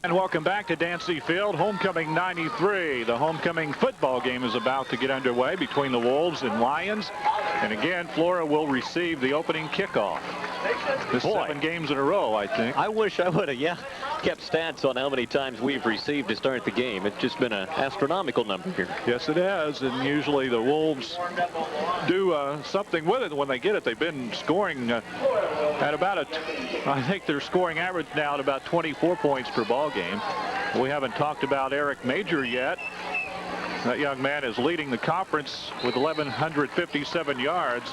And welcome back to Dancy Field, Homecoming 93. The homecoming football game is about to get underway between the Wolves and Lions. And again, Flora will receive the opening kickoff. This 7 games in a row, I think. I wish I would have, kept stats on how many times we've received to start the game. It's just been an astronomical number here. Yes, it has. And usually the Wolves do something with it when they get it. They've been scoring at about I think their scoring average now at about 24 points per ball game. We haven't talked about Eric Major yet. That young man is leading the conference with 1,157 yards.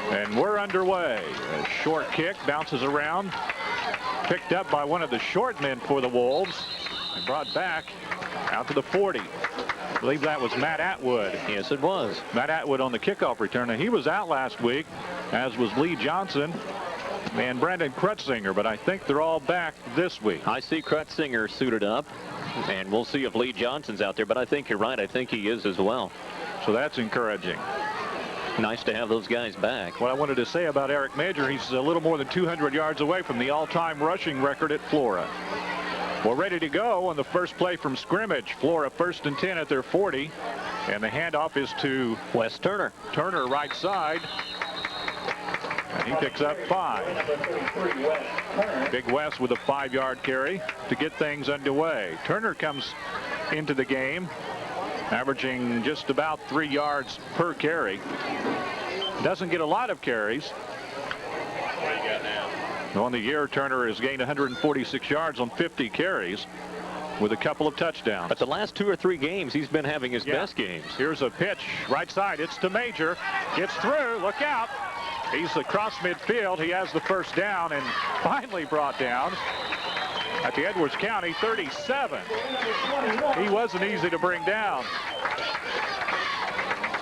And we're underway. A short kick bounces around, picked up by one of the short men for the Wolves and brought back out to the 40. I believe that was Matt Atwood. Yes, it was. Matt Atwood on the kickoff return. And he was out last week, as was Lee Johnson and Brandon Krutzinger, but I think they're all back this week. I see Krutzinger suited up, and we'll see if Lee Johnson's out there, but I think you're right. I think he is as well. So that's encouraging. Nice to have those guys back. What I wanted to say about Eric Major, he's a little more than 200 yards away from the all-time rushing record at Flora. We're ready to go on the first play from scrimmage. Flora 1st and 10 at their 40, and the handoff is to Wes Turner. Turner right side. And he picks up 5. Big Wes with a 5-yard carry to get things underway. Turner comes into the game averaging just about 3 yards per carry. Doesn't get a lot of carries. What do you got now? On the year, Turner has gained 146 yards on 50 carries with a couple of touchdowns. But the last 2 or 3 games, he's been having his best games. Here's a pitch right side. It's to Major. Gets through. Look out. He's across midfield. He has the first down and finally brought down at the Edwards County 37. He wasn't easy to bring down.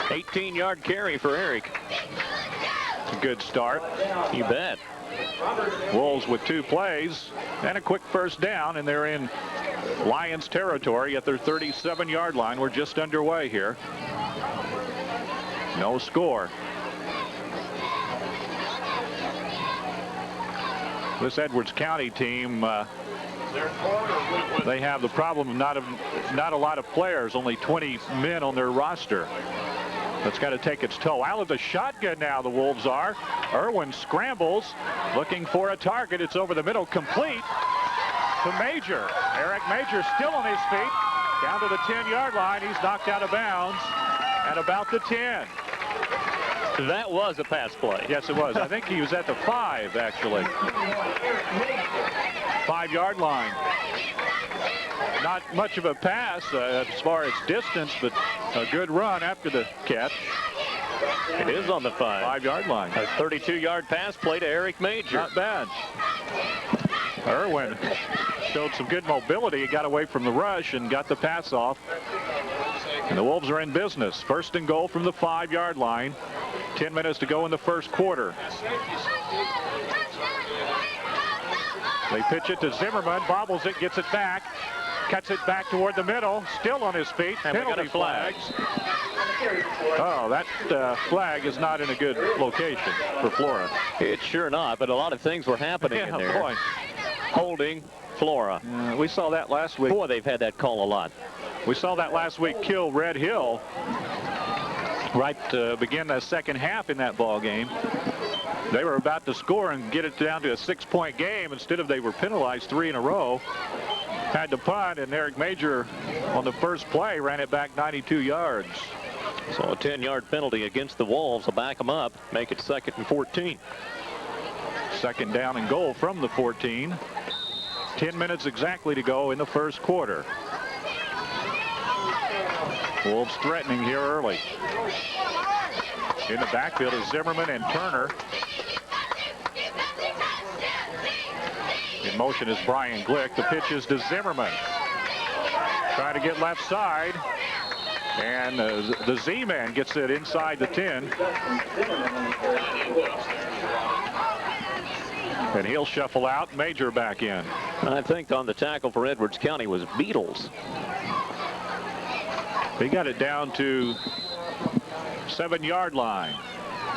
18-yard carry for Eric. A good start. You bet. Wolves with 2 plays and a quick first down, and they're in Lions territory at their 37-yard line. We're just underway here. No score. This Edwards County team, they have the problem of not a lot of players, only 20 men on their roster. That's got to take its toll. Out of the shotgun now, the Wolves are. Irwin scrambles, looking for a target. It's over the middle, complete to Major. Eric Major still on his feet, down to the 10-yard line. He's knocked out of bounds at about the 10. That was a pass play. Yes, it was. I think he was at the 5, actually. 5-yard line. Not much of a pass as far as distance, but a good run after the catch. It is on the 5-yard line. A 32-yard pass play to Eric Major. Not bad. Irwin showed some good mobility. He got away from the rush and got the pass off. And the Wolves are in business. 1st and goal from the 5-yard line. 10 minutes to go in the first quarter. They pitch it to Zimmerman, bobbles it, gets it back, cuts it back toward the middle, still on his feet. And penalty flags. Oh, that flag is not in a good location for Flora. It's sure not, but a lot of things were happening in there. Boy. Holding Flora. We saw that last week. Boy, they've had that call a lot. We saw that last week kill Red Hill right to begin the second half in that ball game. They were about to score and get it down to a 6-point game. Instead of they were penalized 3 in a row. Had to punt, and Eric Major on the first play ran it back 92 yards. So a 10-yard penalty against the Wolves will back them up, make it 2nd and 14. 2nd down and goal from the 14. 10 minutes exactly to go in the first quarter. Wolves threatening here early. In the backfield is Zimmerman and Turner. In motion is Brian Glick. The pitch is to Zimmerman. Trying to get left side. And the Z-man gets it inside the 10. And he'll shuffle out. Major back in. I think on the tackle for Edwards County was Beatles. He got it down to 7-yard line.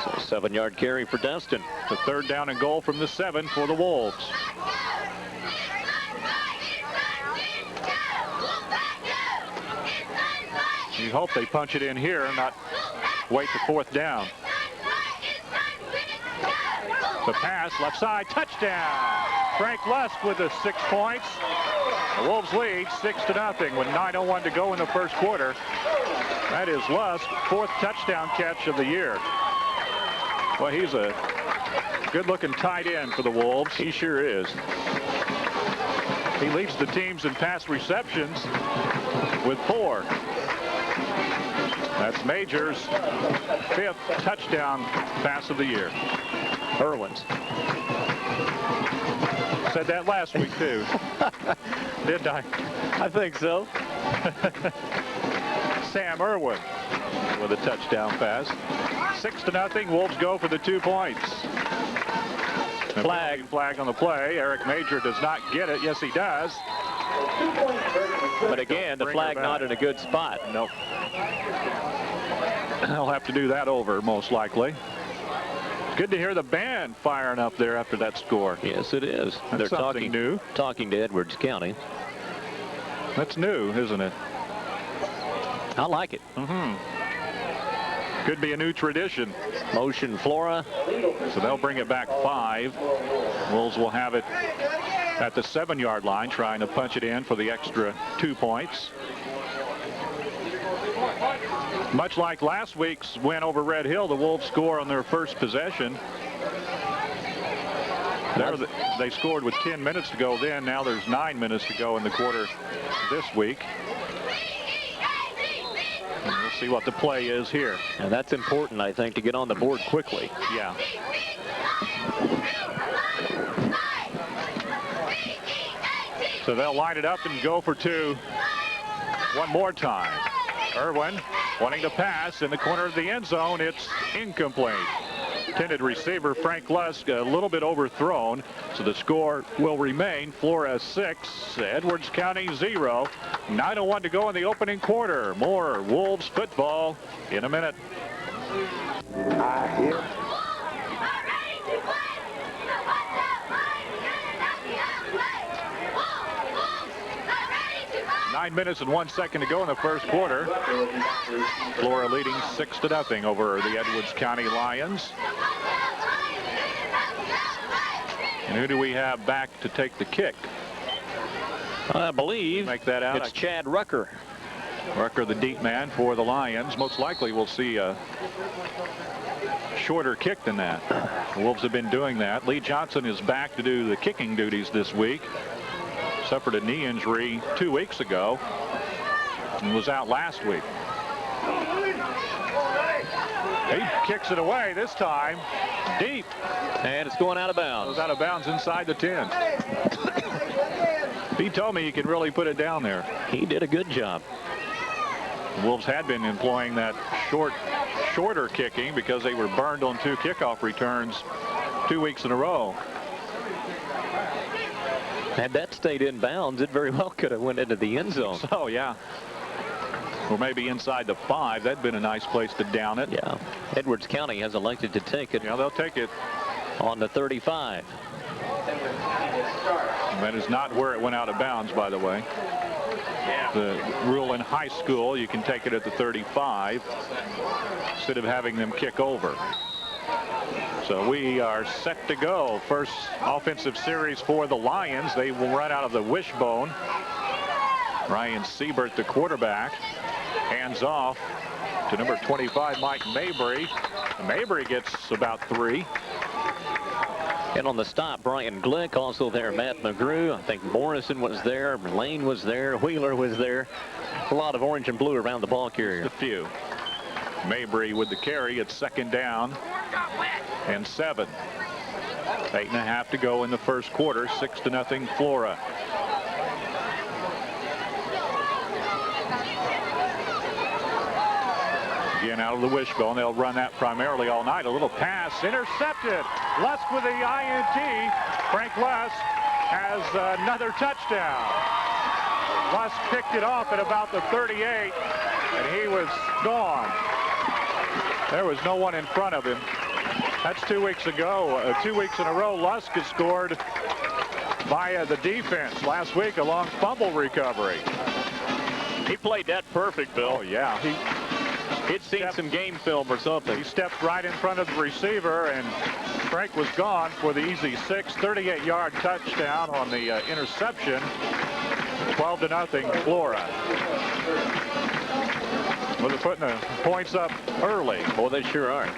So 7-yard carry for Destin. The 3rd down and goal from the 7 for the Wolves. You hope they punch it in here and not wait the 4th down. The pass, left side, touchdown. Frank Lusk with the 6 points. The Wolves lead 6-0 with 9:01 to go in the first quarter. That is Lusk, 4th touchdown catch of the year. Well, he's a good-looking tight end for the Wolves. He sure is. He leads the teams in pass receptions with 4. That's Major's 5th touchdown pass of the year. Irwin's. Said that last week, too. Didn't I? I think so. Sam Irwin with a touchdown pass. 6-0. Wolves go for the 2 points. Flag on the play. Eric Major does not get it. Yes, he does. But again, the flag not in a good spot. Nope. I'll have to do that over, most likely. Good to hear the band firing up there after that score. Yes, it is. That's They're new. talking to Edwards County. That's new, isn't it? I like it. Could be a new tradition. Motion Flora. So they'll bring it back 5. Wolves will have it at the 7-yard line, trying to punch it in for the extra 2 points. Much like last week's win over Red Hill, the Wolves score on their first possession. They scored with 10 minutes to go then. Now there's 9 minutes to go in the quarter this week. And we'll see what the play is here. And that's important, I think, to get on the board quickly. Yeah. So they'll line it up and go for 2 one more time. Irwin wanting to pass in the corner of the end zone. It's incomplete. Intended receiver Frank Lusk a little bit overthrown, so the score will remain Flora 6, Edwards County 0. 9:01 to go in the opening quarter. More Wolves football in a minute. 9 minutes and 1 second to go in the first quarter. Flora leading 6-0 over the Edwards County Lions. And who do we have back to take the kick? I believe Make that out. it's Chad Rucker. Rucker, the deep man for the Lions. Most likely we'll see a shorter kick than that. The Wolves have been doing that. Lee Johnson is back to do the kicking duties this week. Suffered a knee injury 2 weeks ago and was out last week. He kicks it away this time deep. And it's going out of bounds. Goes out of bounds inside the 10. He told me he could really put it down there. He did a good job. The Wolves had been employing that shorter kicking because they were burned on 2 kickoff returns 2 weeks in a row. Had that stayed in bounds, it very well could have went into the end zone. Oh, yeah. Or maybe inside the 5. That'd been a nice place to down it. Yeah. Edwards County has elected to take it. Yeah, they'll take it. On the 35. That is not where it went out of bounds, by the way. The rule in high school, you can take it at the 35 instead of having them kick over. So we are set to go. First offensive series for the Lions. They will run out of the wishbone. Ryan Siebert, the quarterback, hands off to number 25, Mike Mabry. Mabry gets about 3. And on the stop, Brian Glick, also there, Matt McGrew. I think Morrison was there, Lane was there, Wheeler was there. A lot of orange and blue around the ball carrier. Just a few. Mabry with the carry. It's 2nd down and 7. 8.5 to go in the first quarter. 6-0 Flora. Again, out of the wishbone. They'll run that primarily all night. A little pass intercepted. Lusk with the INT. Frank Lusk has another touchdown. Lusk picked it off at about the 38, and he was gone. There was no one in front of him. That's 2 weeks ago. 2 weeks in a row, Lusk has scored via the defense. Last week, a long fumble recovery. He played that perfect, Bill. Oh, yeah. He'd seen some game film or something. He stepped right in front of the receiver, and Frank was gone for the easy 38-yard touchdown on the interception. 12-0 Flora. Well, they're putting the points up early. Well, they sure are.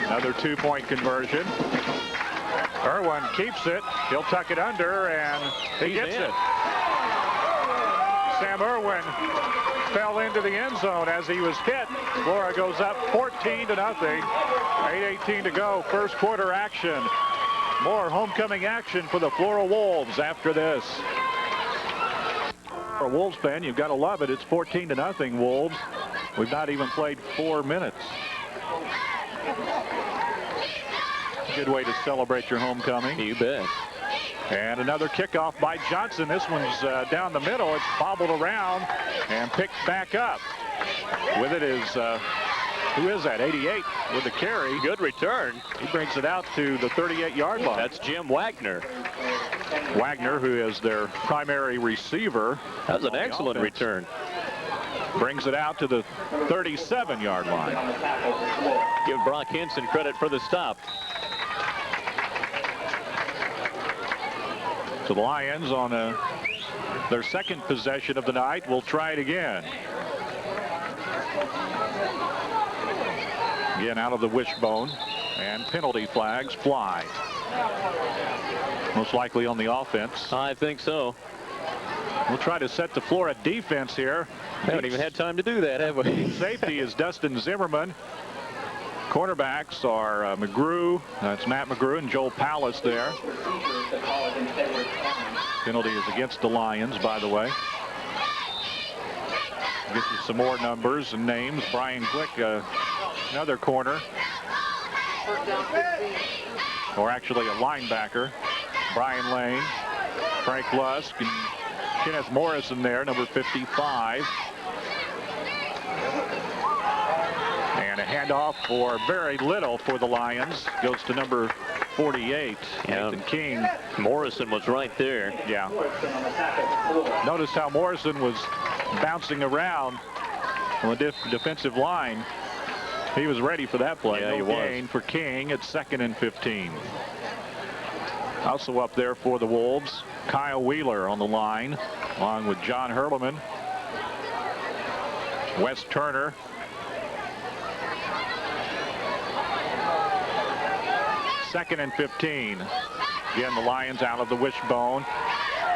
Another 2-point conversion. Irwin keeps it. He'll tuck it under, and he gets it. Sam Irwin fell into the end zone as he was hit. Flora goes up 14-0. 8:18 to go. First quarter action. More homecoming action for the Flora Wolves after this. For a Wolves fan, you've got to love it. It's 14-0 Wolves. We've not even played 4 minutes. Good way to celebrate your homecoming. You bet. And another kickoff by Johnson. This one's down the middle. It's bobbled around and picked back up. With it is, who is that? 88 with the carry. Good return. He brings it out to the 38-yard line. That's Jim Wagner. Wagner, who is their primary receiver. That was an excellent return. Brings it out to the 37-yard line. Give Brock Henson credit for the stop. So the Lions on their second possession of the night will try it again. Again out of the wishbone, and penalty flags fly. Most likely on the offense. I think so. We'll try to set the Flora defense here. Haven't even had time to do that, have we? Safety is Dustin Zimmerman. Cornerbacks are McGrew. That's Matt McGrew and Joel Pallas there. Penalty is against the Lions, by the way. Get you some more numbers and names. Brian Glick, another corner. Or actually a linebacker. Brian Lane, Frank Lusk, and Kenneth Morrison there, number 55. And a handoff for very little for the Lions. Goes to number 48, Nathan King. Morrison was right there. Yeah. Notice how Morrison was bouncing around on the defensive line. He was ready for that play. Yeah, no he was. gain for King at 2nd and 15. Also up there for the Wolves, Kyle Wheeler on the line, along with John Hurleman, Wes Turner, second and 15. Again, the Lions out of the wishbone.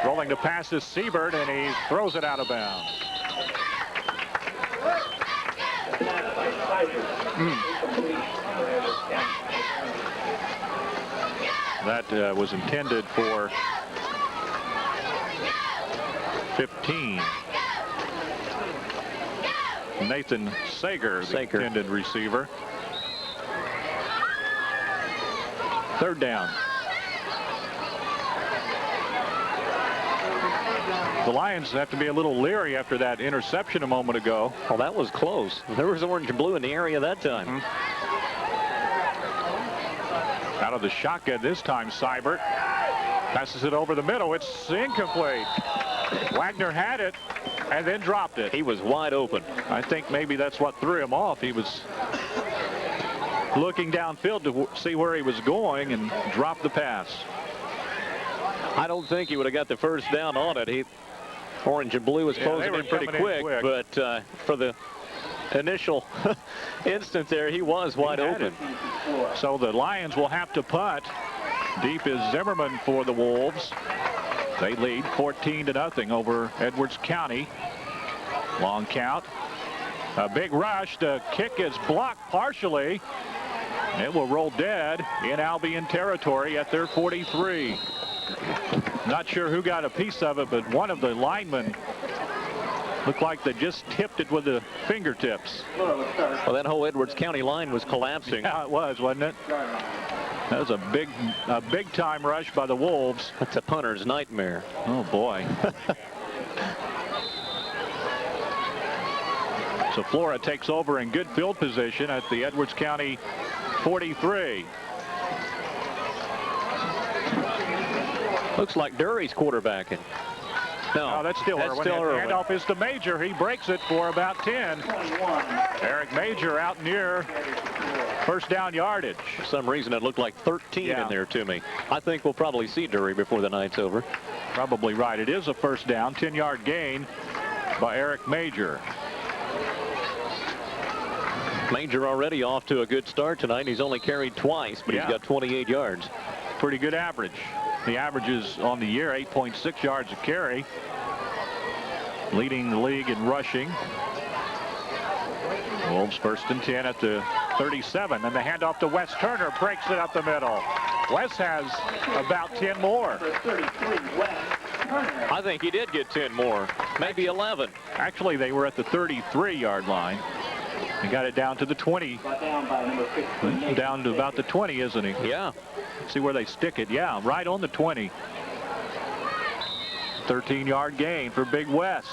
Rolling to pass is Siebert, and he throws it out of bounds. That was intended for 15. Nathan Sager, the intended receiver. Third down. The Lions have to be a little leery after that interception a moment ago. Well, that was close. There was orange and blue in the area that time. Out of the shotgun this time, Seibert passes it over the middle. It's incomplete. Wagner had it and then dropped it. He was wide open. I think maybe that's what threw him off. He was looking downfield to see where he was going and dropped the pass. I don't think he would have got the first down on it. Orange and blue was closing in pretty quick, but for the initial instant there, he was wide open. So the Lions will have to punt. Deep is Zimmerman for the Wolves. They lead 14-0 over Edwards County. Long count. A big rush. The kick is blocked partially. It will roll dead in Albion territory at their 43. Not sure who got a piece of it, but one of the linemen looked like they just tipped it with the fingertips. Well, that whole Edwards County line was collapsing. Yeah, it was, wasn't it? That was a big time rush by the Wolves. That's a punter's nightmare. Oh boy. So Flora takes over in good field position at the Edwards County 43. Looks like Dury's quarterbacking. No, that's still Irwin. Handoff is to Major. He breaks it for about 10. Eric Major out near first down yardage. For some reason, it looked like 13 in there to me. I think we'll probably see Dury before the night's over. Probably right. It is a first down, 10-yard gain by Eric Major. Major already off to a good start tonight. He's only carried twice, but he's got 28 yards. Pretty good average. The average is on the year 8.6 yards a carry. Leading the league in rushing. Wolves first and 10 at the 37, and the handoff to Wes Turner breaks it up the middle. Wes has about 10 more. I think he did get 10 more, maybe 11. Actually, they were at the 33-yard line. He got it down to the 20. Down to about the 20, isn't he? Yeah. See where they stick it. Yeah, right on the 20. 13-yard gain for Big Wes.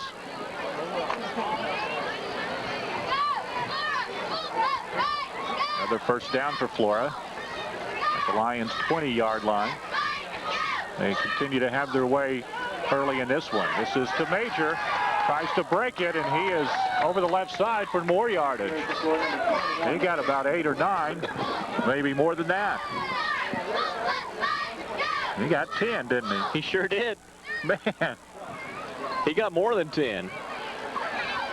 Another first down for Flora at the Lions' 20-yard line. They continue to have their way early in this one. This is to Major. Tries to break it, and he is over the left side for more yardage. He got about 8 or 9, maybe more than that. He got 10, didn't he? He sure did. Man. He got more than 10.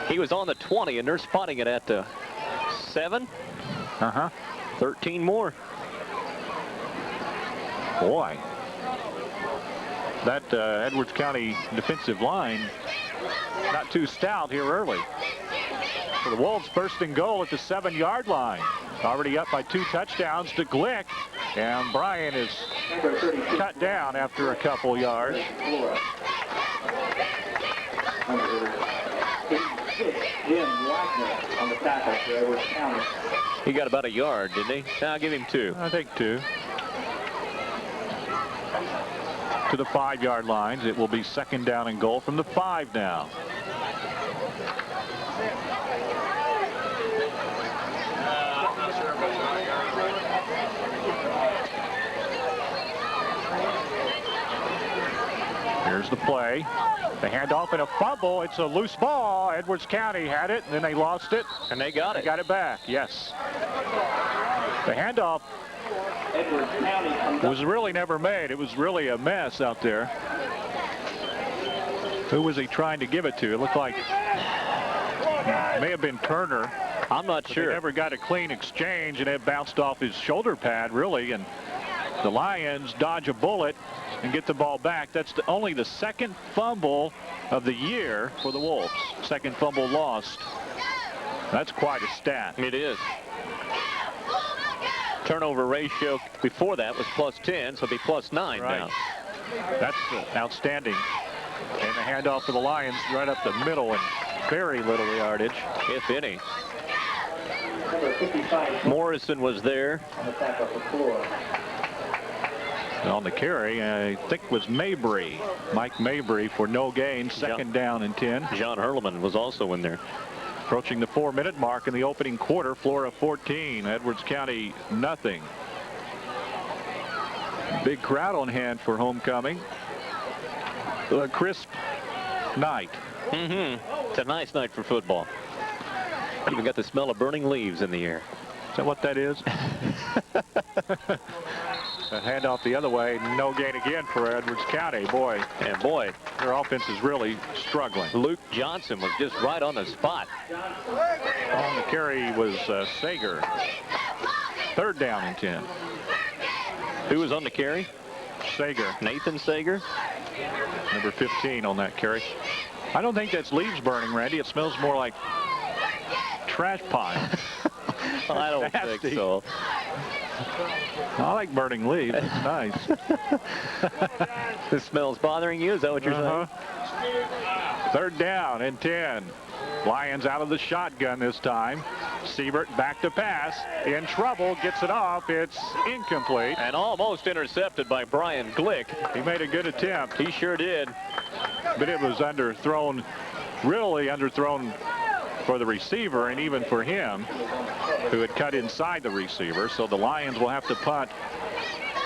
He was on the 20, and they're spotting it at the 7. 13 more. Boy. That Edwards County defensive line not too stout here early. For the Wolves, first and goal at the 7-yard line. Already up by 2 touchdowns to Glick. And Bryan is cut down after a couple yards. He got about a yard, didn't he? I'll give him 2. I think 2. To the 5-yard lines. It will be second down and goal from the 5 now. Here's the play. The handoff and a fumble. It's a loose ball. Edwards County had it, and then they lost it. And they got it. They got it back, yes. The handoff was really never made. It was really a mess out there. Who was he trying to give it to? It looked like it may have been Turner. I'm not sure. They never got a clean exchange, and it bounced off his shoulder pad, really. And the Lions dodge a bullet and get the ball back. That's only the second fumble of the year for the Wolves. Second fumble lost. That's quite a stat. It is. Turnover ratio before that was +10, so it'll be +9 now. That's outstanding. And the handoff for the Lions right up the middle and very little yardage, if any. Morrison was there. On the carry, I think was Mabry. Mike Mabry for no gain, second down and 10. John Hurleman was also in there. Approaching the 4-minute mark in the opening quarter. Flora 14, Edwards County nothing. Big crowd on hand for homecoming. A crisp night. It's a nice night for football. Even got the smell of burning leaves in the air. Is that what that is? A handoff the other way, no gain again for Edwards County. Boy, and boy, their offense is really struggling. Luke Johnson was just right on the spot. On the carry was Sager. Third down and 10. Who was on the carry? Sager. Nathan Sager. Number 15 on that carry. I don't think that's leaves burning, Randy. It smells more like trash pile. I don't think so. I like burning leaves. It's nice. The smell's bothering you? Is that what you're saying? Third down and 10. Lions out of the shotgun this time. Siebert back to pass. In trouble. Gets it off. It's incomplete. And almost intercepted by Brian Glick. He made a good attempt. He sure did. But it was underthrown. Really underthrown for the receiver and even for him, who had cut inside the receiver. So the Lions will have to punt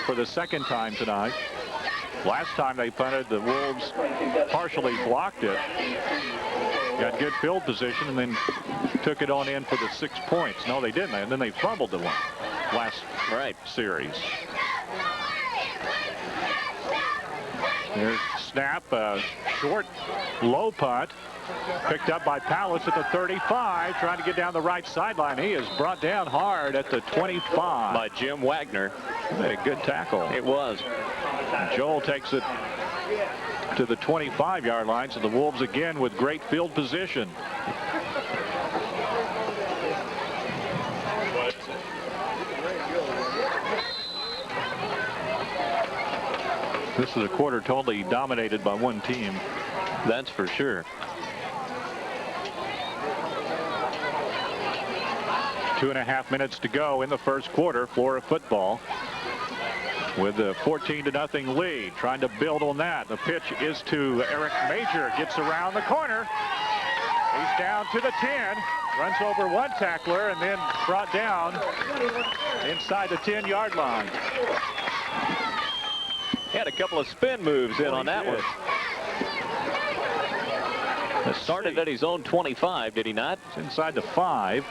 for the second time tonight. Last time they punted, the Wolves partially blocked it. Got good field position and then took it on in for the 6 points. No, they didn't. And then they fumbled the one last series. There's snap, short, low punt. Picked up by Palace at the 35, trying to get down the right sideline. He is brought down hard at the 25. By Jim Wagner. A good tackle. It was. Joel takes it to the 25-yard line, so the Wolves again with great field position. This is a quarter totally dominated by one team. That's for sure. 2.5 minutes to go in the first quarter. Flora football with a 14-0 lead. Trying to build on that. The pitch is to Eric Major. Gets around the corner. He's down to the 10. Runs over one tackler and then brought down inside the 10-yard line. He had a couple of spin moves in on that one. Started at his own 25, did he not? It's inside the 5.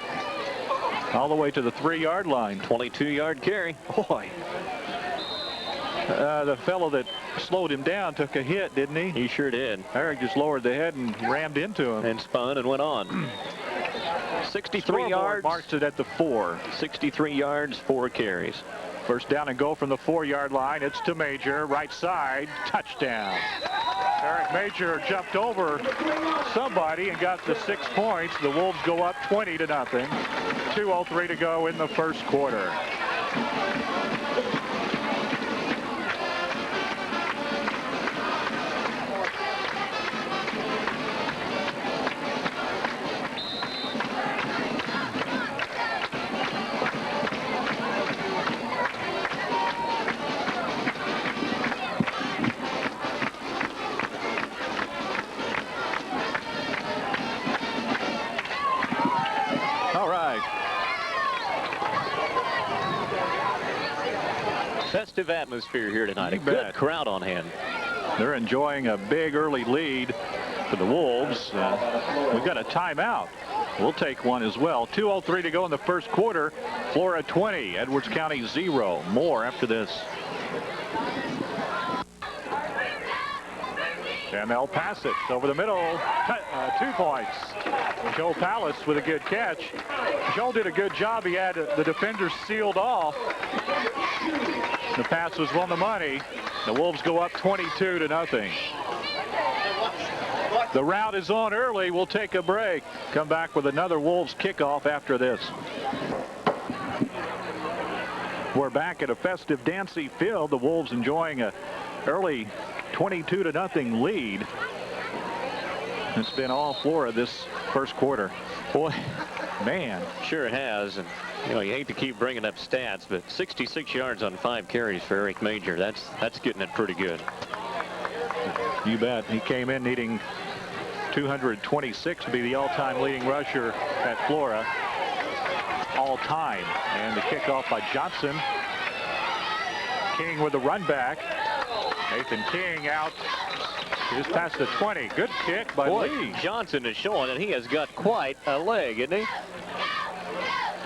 All the way to the 3-yard line. 22-yard carry. Boy. The fellow that slowed him down took a hit, didn't he? He sure did. Eric just lowered the head and rammed into him. And spun and went on. 63 yards. Marks it at the 4. 63 yards, 4 carries. First down and goal from the 4-yard line. It's to Major. Right side. Touchdown. Eric Major jumped over somebody and got the 6 points. The Wolves go up 20-0. 2:03 to go in the first quarter. Festive atmosphere here tonight. A good crowd on hand. They're enjoying a big early lead for the Wolves. We've got a timeout. We'll take one as well. 2:03 to go in the first quarter. Flora 20, Edwards County 0. More after this. And they'll pass it over the middle. 2 points. Joe Palace with a good catch. Joe did a good job. He had the defenders sealed off. The pass was on the money. The Wolves go up 22-0. The route is on early. We'll take a break. Come back with another Wolves kickoff after this. We're back at a festive Dancy field. The Wolves enjoying a early 22-0 lead. It's been all Flora this first quarter. Boy, man. Sure it has. And you know, you hate to keep bringing up stats, but 66 yards on 5 carries for Eric Major. That's getting it pretty good. You bet. He came in needing 226 to be the all-time leading rusher at Flora. All time. And the kickoff by Johnson. King with the run back. Nathan King out just past the 20. Good kick by Lee. Johnson is showing that he has got quite a leg, isn't he?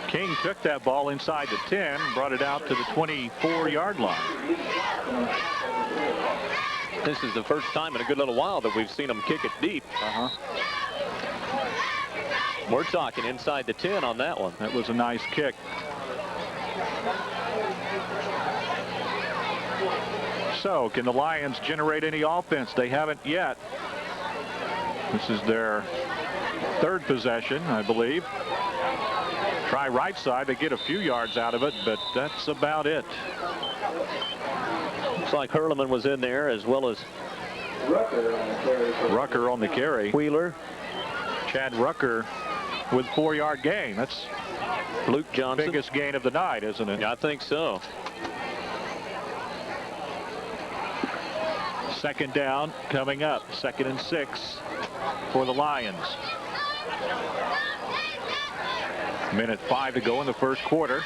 King took that ball inside the 10, brought it out to the 24-yard line. This is the first time in a good little while that we've seen him kick it deep. We're talking inside the 10 on that one. That was a nice kick. So, can the Lions generate any offense? They haven't yet. This is their 3rd possession, I believe. Try right side. They get a few yards out of it, but that's about it. Looks like Hurleman was in there as well as Rucker on the carry. Wheeler. Chad Rucker with 4-yard gain. That's Luke Johnson. Biggest gain of the night, isn't it? I think so. Second down coming up. 2nd and 6 for the Lions. Minute 5 to go in the first quarter.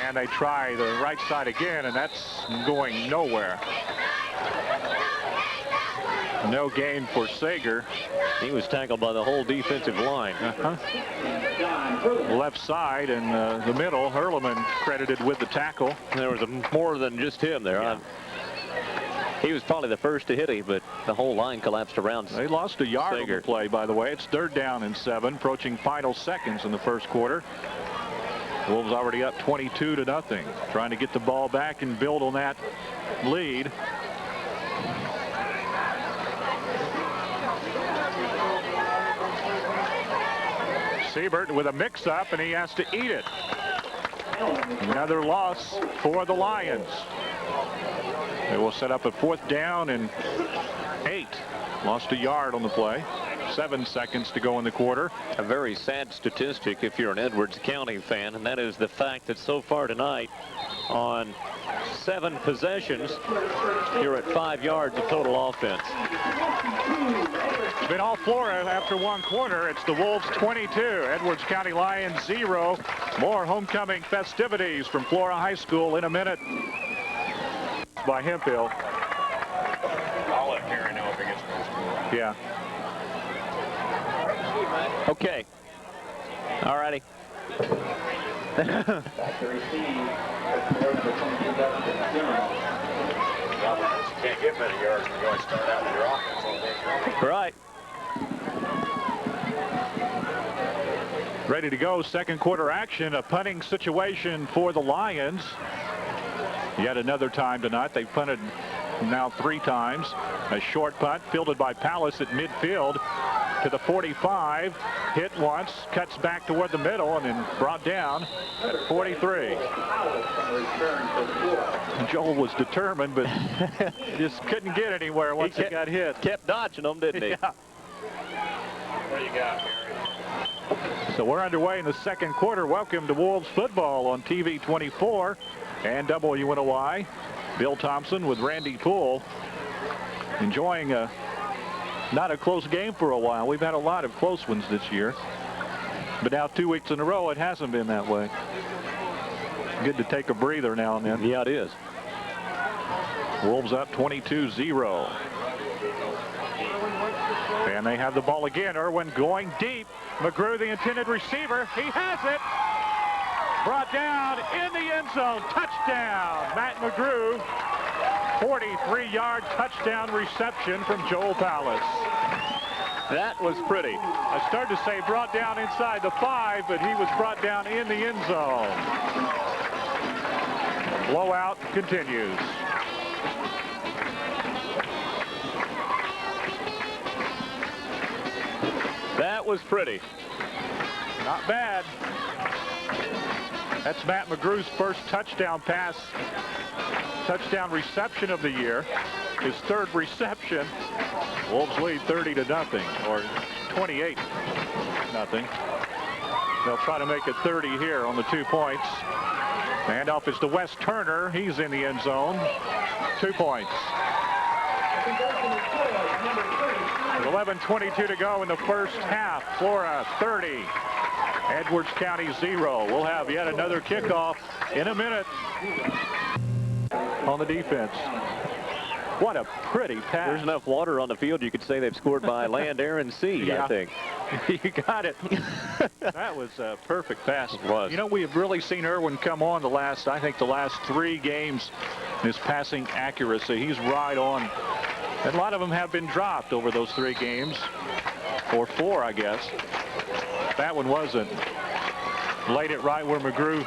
And they try the right side again, and that's going nowhere. No gain for Sager. He was tackled by the whole defensive line. Left side and the middle, Hurleman credited with the tackle. There was more than just him there. Yeah. He was probably the first to hit him, but the whole line collapsed around. They lost a yard on the play, by the way. It's 3rd down and 7, approaching final seconds in the first quarter. Wolves already up 22-0, trying to get the ball back and build on that lead. Siebert with a mix-up, and he has to eat it. Another loss for the Lions. They will set up a 4th down and 8. Lost a yard on the play. 7 seconds to go in the quarter. A very sad statistic if you're an Edwards County fan, and that is the fact that so far tonight on 7 possessions, you're at 5 yards of total offense. It's been all Flora after 1 quarter. It's the Wolves 22, Edwards County Lions 0. More homecoming festivities from Flora High School in a minute. By Hemphill. I'll let Perry know if it gets close. Yeah. Okay. All righty. You can't get many yards when you always start out with your offense on day. Right. Ready to go. Second quarter action. A punting situation for the Lions. Yet another time tonight. They've punted now 3 times. A short punt fielded by Palace at midfield to the 45. Hit once, cuts back toward the middle, and then brought down at 43. Joel was determined, but just couldn't get anywhere once he got hit. Kept dodging them, didn't he? Yeah. What do you got, Perry? So we're underway in the second quarter. Welcome to Wolves football on TV 24 and WNOI. Bill Thompson with Randy Poole, enjoying not a close game for a while. We've had a lot of close ones this year, but now 2 weeks in a row it hasn't been that way. Good to take a breather now and then. Yeah, it is. Wolves up 22-0. And they have the ball again. Irwin going deep. McGrew, the intended receiver. He has it. Brought down in the end zone. Touchdown. Matt McGrew. 43-yard touchdown reception from Joel Palace. That was pretty. I started to say brought down inside the 5, but he was brought down in the end zone. Blowout continues. That was pretty. Not bad. That's Matt McGrew's first touchdown pass, touchdown reception of the year. His 3rd reception. Wolves lead 30-0 or 28-0. They'll try to make it 30 here on the 2 points. Handoff is to Wes Turner. He's in the end zone. 2 points. 11:22 to go in the first half. Flora 30. Edwards County 0. We'll have yet another kickoff in a minute on the defense. What a pretty pass. There's enough water on the field you could say they've scored by land, air, and sea, Yeah. I think. You got it. That was a perfect pass. It was. You know, we have really seen Irwin come on the last 3 games. His passing accuracy. He's right on. And a lot of them have been dropped over those 3 games. Or 4, I guess. That one wasn't. Laid it right where McGrew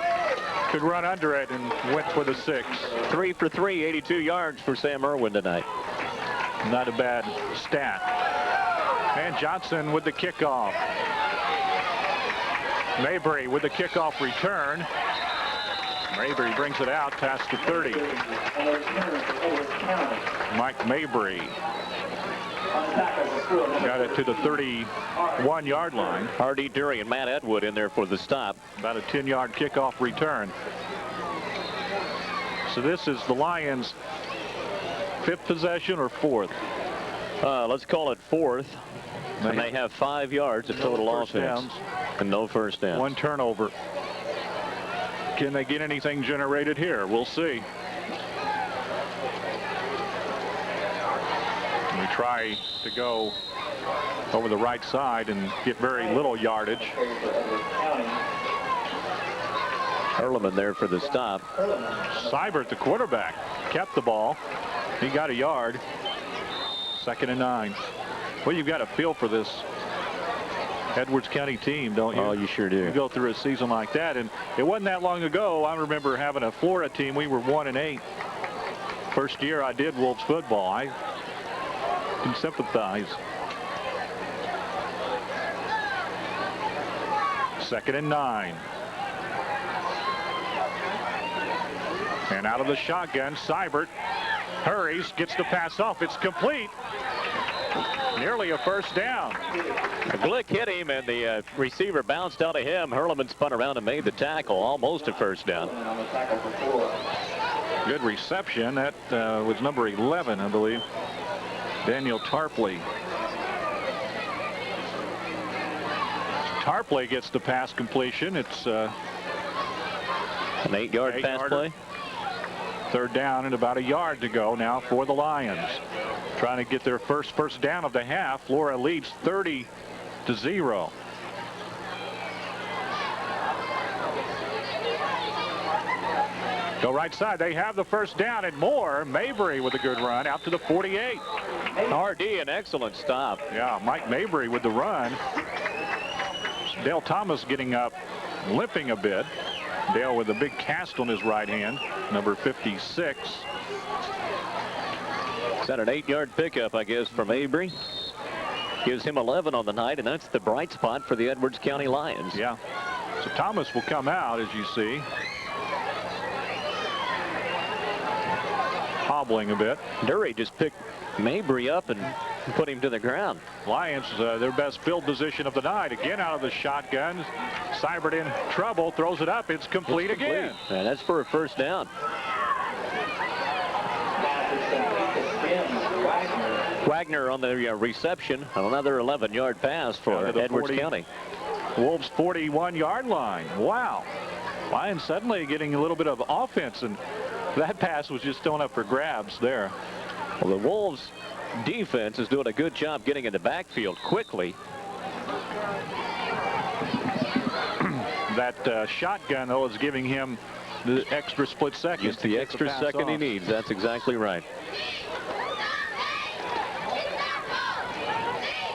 could run under it and went for the 6. 3 for 3, 82 yards for Sam Irwin tonight. Not a bad stat. And Johnson with the kickoff. Mabry with the kickoff return. Mabry brings it out past the 30. Mike Mabry got it to the 31-yard line. Hardy Dury and Matt Edwood in there for the stop. About a 10-yard kickoff return. So this is the Lions' 5th possession or 4th? Let's call it 4th. And they have 5 yards of total offense. Downs. And no first downs. 1 turnover. Can they get anything generated here? We'll see. We try to go over the right side and get very little yardage. Hurleman there for the stop. Seibert, the quarterback, kept the ball. He got a yard. 2nd and 9. Well, you've got a feel for this Edwards County team, don't you? Oh, you sure do. You go through a season like that, and it wasn't that long ago. I remember having a Flora team. We were 1-8. First year I did Wolves football. I can sympathize. 2nd and 9. And out of the shotgun, Seibert hurries, gets the pass off. It's complete. Nearly a first down. Glick hit him, and the receiver bounced out of him. Hurleman spun around and made the tackle. Almost a first down. Good reception. That was number 11, I believe. Daniel Tarpley. Tarpley gets the pass completion. It's an 8-yard pass play. 3rd down and about a yard to go now for the Lions. Trying to get their first down of the half. Flora leads 30-0. Go right side. They have the first down and more. Mabry with a good run out to the 48. RD, an excellent stop. Yeah, Mike Mabry with the run. Dale Thomas getting up, limping a bit. Dale with a big cast on his right hand, number 56. Is that an 8-yard pickup, I guess, from Mabry? Gives him 11 on the night, and that's the bright spot for the Edwards County Lions. Yeah. So Thomas will come out, as you see. Hobbling a bit. Dury just picked Mabry up and put him to the ground. Lions, their best field position of the night. Again out of the shotgun. Seibert in trouble, throws it up. It's complete again. And that's for a first down. Wagner on the reception. Another 11-yard pass for Edwards County. Wolves 41-yard line. Wow. Lions suddenly getting a little bit of offense, and that pass was just thrown up for grabs there. Well, the Wolves defense is doing a good job getting in the backfield quickly. That shotgun, though, is giving him the extra split second. Just the extra second he needs. That's exactly right.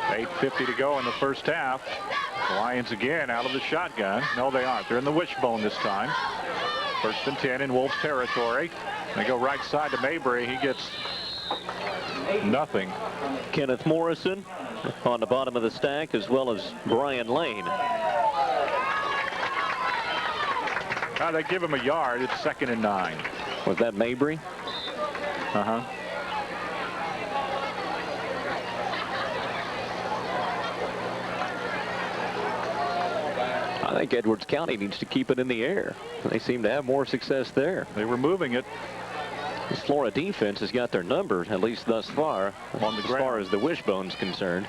8:50 to go in the first half. The Lions again out of the shotgun. No, they aren't. They're in the wishbone this time. 1st and 10 in Wolves territory. They go right side to Mabry. He gets nothing. Kenneth Morrison on the bottom of the stack, as well as Brian Lane. They give him a yard. It's 2nd and 9. Was that Mabry? Uh-huh. I think Edwards County needs to keep it in the air. They seem to have more success there. They were moving it. This Flora defense has got their number, at least thus far, on the as ground. far as the wishbone's concerned.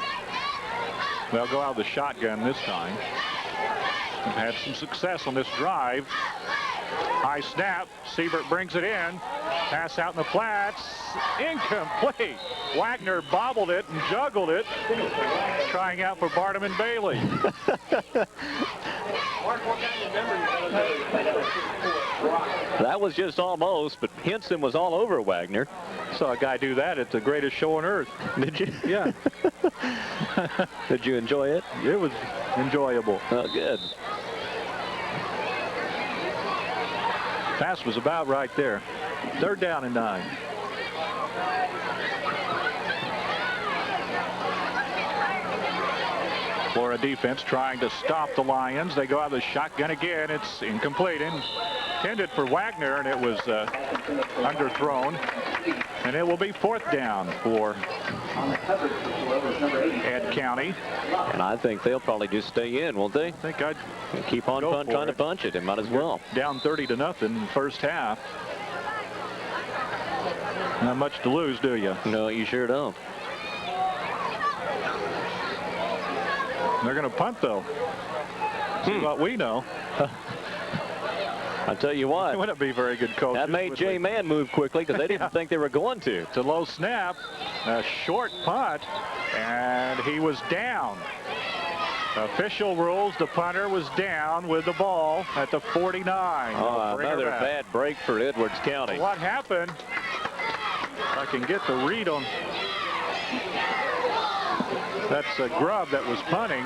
They'll go out of the shotgun this time. They've had some success on this drive. High snap. Seibert brings it in. Pass out in the flats. Incomplete. Wagner bobbled it and juggled it. Trying out for Barnum and Bailey. That was just almost, but Henson was all over Wagner. Saw a guy do that at the greatest show on earth. Did you? Yeah. Did you enjoy it? It was enjoyable. Oh, good. Pass was about right there. 3rd down and 9. Flora defense trying to stop the Lions. They go out of the shotgun again. It's incomplete. Intended for Wagner, and it was underthrown. And it will be 4th down for Ed County. And I think they'll probably just stay in, won't they? I think I'd keep on trying to punch it. It might as well. Down 30-0 in the first half. Not much to lose, do you? No, you sure don't. They're going to punt, though. See what we know. I tell you what. It wouldn't be very good coach. That made Jay Mann move quickly because they didn't think they were going to. It's a low snap, a short punt, and he was down. Official rules, the punter was down with the ball at the 49. Oh, another bad break for Edwards County. What happened? If I can get the read on. That's a Grubb that was punting.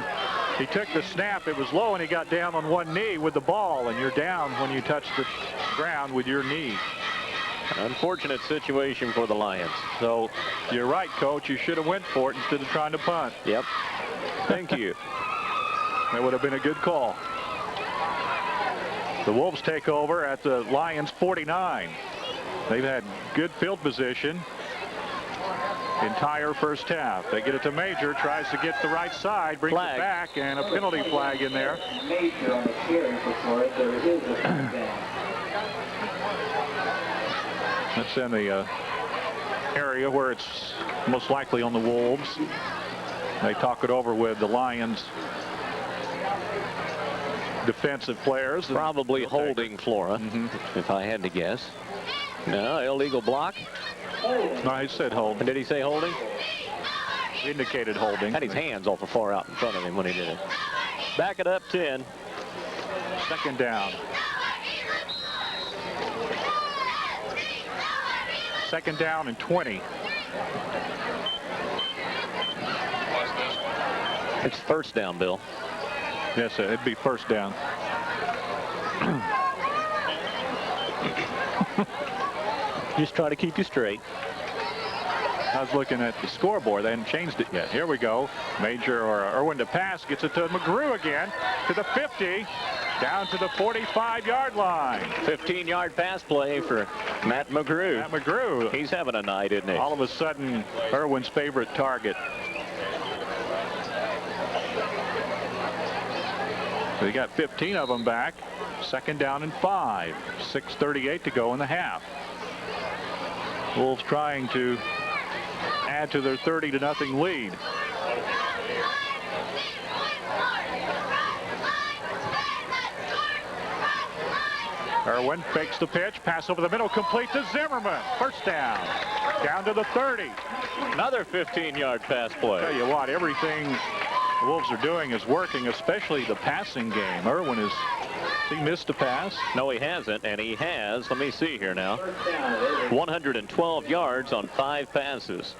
He took the snap, it was low, and he got down on one knee with the ball, and you're down when you touch the ground with your knee. Unfortunate situation for the Lions. So you're right, Coach. You should have went for it instead of trying to punt. Yep. Thank you. That would have been a good call. The Wolves take over at the Lions 49. They've had good field position entire first half. They get it to Major, tries to get the right side, brings it back, and a penalty flag in there. Major on the carry for Flora. There is a down. That's in the area where it's most likely on the Wolves. They talk it over with the Lions defensive players. Probably holding Flora, if I had to guess. No, illegal block. No, he said holding. Did he say holding? He indicated holding. Had his hands awful far out in front of him when he did it. Back it up 10. Second down. Second down and 20. It's first down, Bill. Yes, sir. It'd be first down. Just try to keep you straight. I was looking at the scoreboard. They hadn't changed it yet. Here we go. Major or Irwin to pass. Gets it to McGrew again. To the 50. Down to the 45-yard line. 15-yard pass play for Matt McGrew. Matt McGrew. He's having a night, isn't he? All of a sudden, Irwin's favorite target. They got 15 of them back. Second down and 5. 6:38 to go in the half. Wolves trying to add to their 30-0 lead. Irwin fakes the pitch, pass over the middle, complete to Zimmerman. First down. Down to the 30. Another 15-yard pass play. Tell you what, everything the Wolves are doing is working, especially the passing game. Irwin has he missed a pass? No, he hasn't, and he has, let me see here now, 112 yards on 5 passes.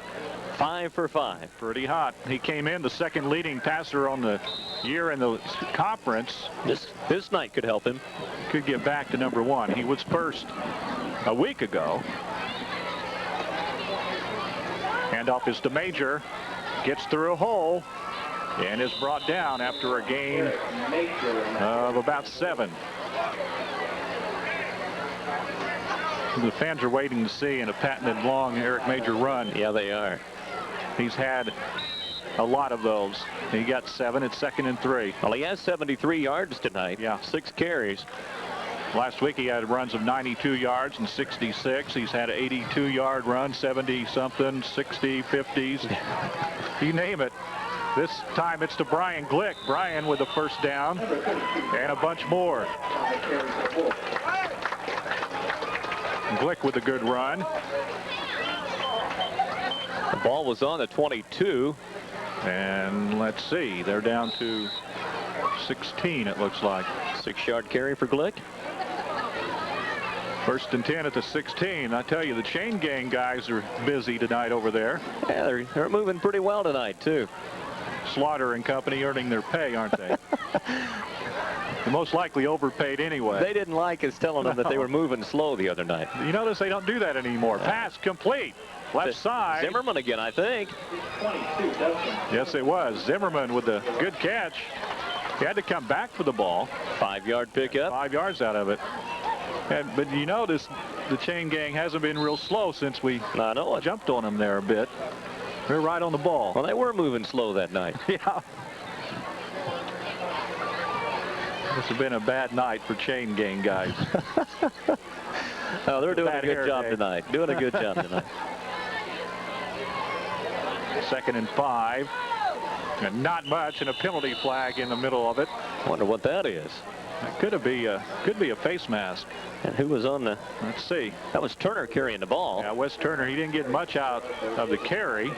5 for 5. Pretty hot. He came in the second leading passer on the year in the conference. This night could help him. Could get back to number 1. He was first a week ago. Handoff is to Major. Gets through a hole and is brought down after a gain of about 7. The fans are waiting to see in a patented long Eric Major run. Yeah, they are. He's had a lot of those. He got 7. It's 2nd and 3. Well, he has 73 yards tonight. Yeah. 6 carries. Last week he had runs of 92 yards and 66. He's had an 82-yard run, 70-something, 60, 50s. You name it. This time it's to Brian Glick. Brian with the first down and a bunch more. Glick with a good run. The ball was on the 22. And let's see, they're down to 16, it looks like. 6-yard carry for Glick. First and 10 at the 16. I tell you, the chain gang guys are busy tonight over there. Yeah, they're moving pretty well tonight, too. Slaughter and company earning their pay, aren't they? They're most likely overpaid anyway. They didn't like us telling them that they were moving slow the other night. You notice they don't do that anymore. Pass complete. Left side. Zimmerman again, I think. Yes, it was. Zimmerman with a good catch. He had to come back for the ball. 5-yard pickup. 5 yards out of it. But you notice the chain gang hasn't been real slow since we jumped on them there a bit. They're right on the ball. Well, they were moving slow that night. Yeah. This has been a bad night for chain gang guys. Oh, they're doing a good job tonight. Doing a good job tonight. 2nd and 5. And not much, and a penalty flag in the middle of it. Wonder what that is. That could be a face mask. And who was on the? Let's see. That was Turner carrying the ball. Yeah, Wes Turner. He didn't get much out of the carry.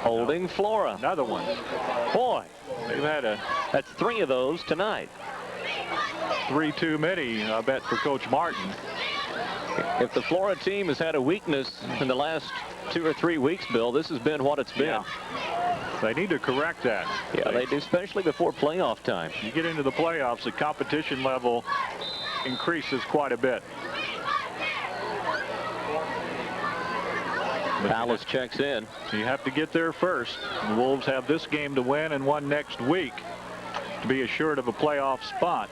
Holding Flora. Another one. Boy, they've had that's 3 of those tonight. 3 too many, I bet, for Coach Martin. If the Flora team has had a weakness in the last 2 or 3 weeks, Bill, this has been what it's been. Yeah. They need to correct that. Yeah, they do, especially before playoff time. You get into the playoffs, the competition level increases quite a bit. Palace checks in. So you have to get there first. The Wolves have this game to win and one next week to be assured of a playoff spot.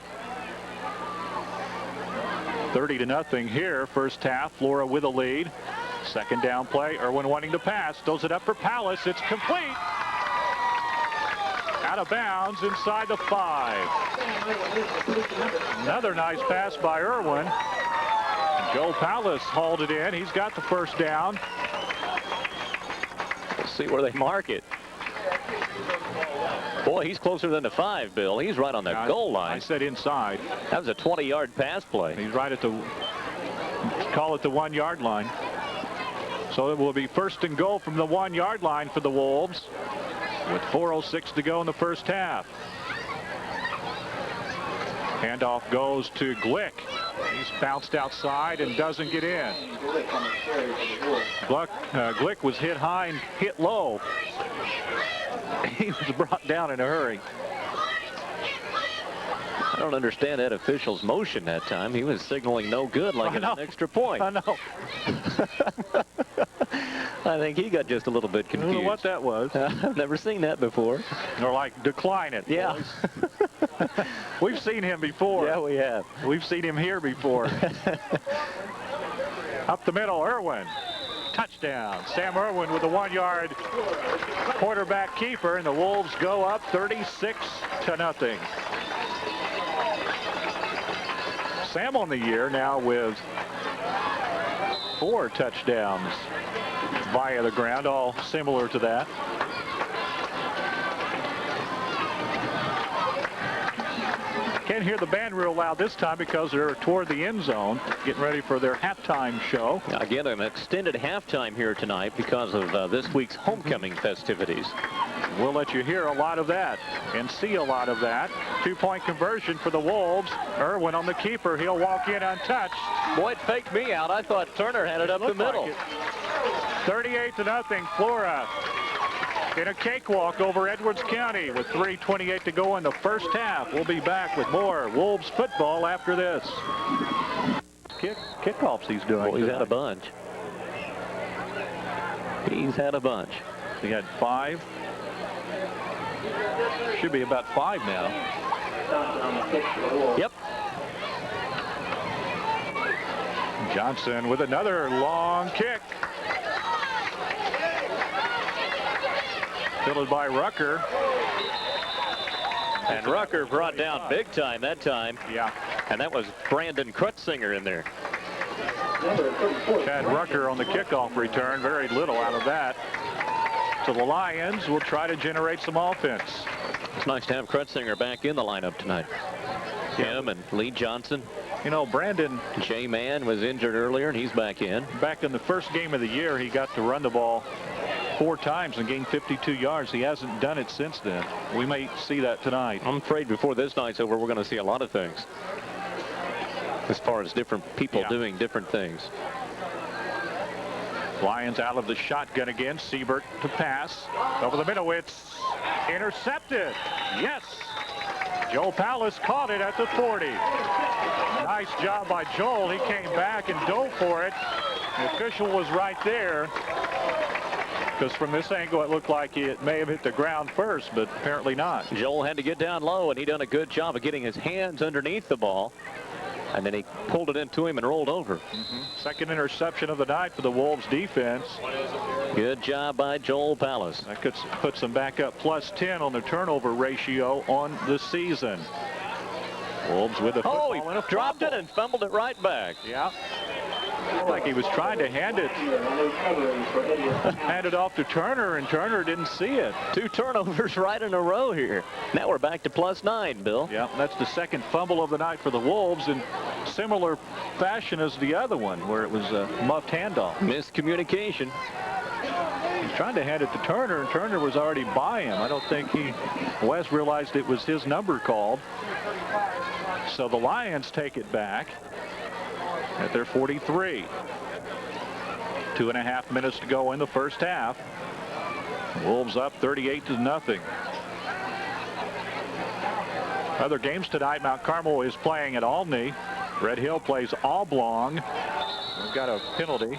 30-0 here, first half. Flora with a lead. Second down play. Irwin wanting to pass. Throws it up for Palace. It's complete. Out of bounds inside the 5. Another nice pass by Irwin. Joe Palace hauled it in. He's got the first down. We'll see where they mark it. Boy, he's closer than the 5, Bill. He's right on the goal line. I said inside. That was a 20-yard pass play. He's right at the, call it the 1-yard line. So it will be first and goal from the 1-yard line for the Wolves with 4:06 to go in the first half. Handoff goes to Glick. He's bounced outside and doesn't get in. Glick was hit high and hit low. He was brought down in a hurry. I don't understand that official's motion that time. He was signaling no good, like an extra point. I know. I think he got just a little bit confused. I don't know what that was. I've never seen that before. Or like, decline it. Yeah. We've seen him before. Yeah, we have. We've seen him here before. Up the middle, Irwin. Touchdown. Sam Irwin with a 1-yard quarterback keeper, and the Wolves go up 36-0. Sam on the year now with 4 touchdowns via the ground, all similar to that. Can't hear the band real loud this time because they're toward the end zone, getting ready for their halftime show. Again, an extended halftime here tonight because of this week's homecoming festivities. We'll let you hear a lot of that and see a lot of that. 2-point conversion for the Wolves. Irwin on the keeper. He'll walk in untouched. Boy, it faked me out. I thought Turner had it up the middle. Like 38-0. Flora in a cakewalk over Edwards County with 3:28 to go in the first half. We'll be back with more Wolves football after this. Kickoffs he's doing. Well, he's had a bunch. He's had a bunch. He had 5. Should be about 5 now. Yep. Johnson with another long kick. Fielded by Rucker. And Rucker brought down big time that time. Yeah. And that was Brandon Krutzinger in there. Chad Rucker on the kickoff return. Very little out of that. So the Lions will try to generate some offense. It's nice to have Krutzinger back in the lineup tonight. Him and Lee Johnson. You know, Brandon J. Mann was injured earlier, and he's back in. Back in the first game of the year, he got to run the ball 4 times and gained 52 yards. He hasn't done it since then. We may see that tonight. I'm afraid before this night's over, we're going to see a lot of things as far as different people doing different things. Lions out of the shotgun again. Siebert to pass. Over the middle, it's intercepted. Yes. Joel Palace caught it at the 40. Nice job by Joel. He came back and dove for it. The official was right there. Because from this angle, it looked like it may have hit the ground first, but apparently not. Joel had to get down low, and he done a good job of getting his hands underneath the ball. And then he pulled it into him and rolled over. Second interception of the night for the Wolves defense. Good job by Joel Palace. That could put them back up +10 on the turnover ratio on the season. Wolves with a football he dropped it and fumbled it right back. Yeah. Looked like he was trying to hand it off to Turner, and Turner didn't see it. 2 turnovers right in a row here. Now we're back to +9, Bill. Yeah, that's the second fumble of the night for the Wolves in similar fashion as the other one, where it was a muffed handoff. Miscommunication. He's trying to hand it to Turner, and Turner was already by him. I don't think Wes realized it was his number called. So the Lions take it back at their 43. 2.5 minutes to go in the first half. Wolves up 38-0. Other games tonight, Mount Carmel is playing at Albany. Red Hill plays Oblong. We've got a penalty.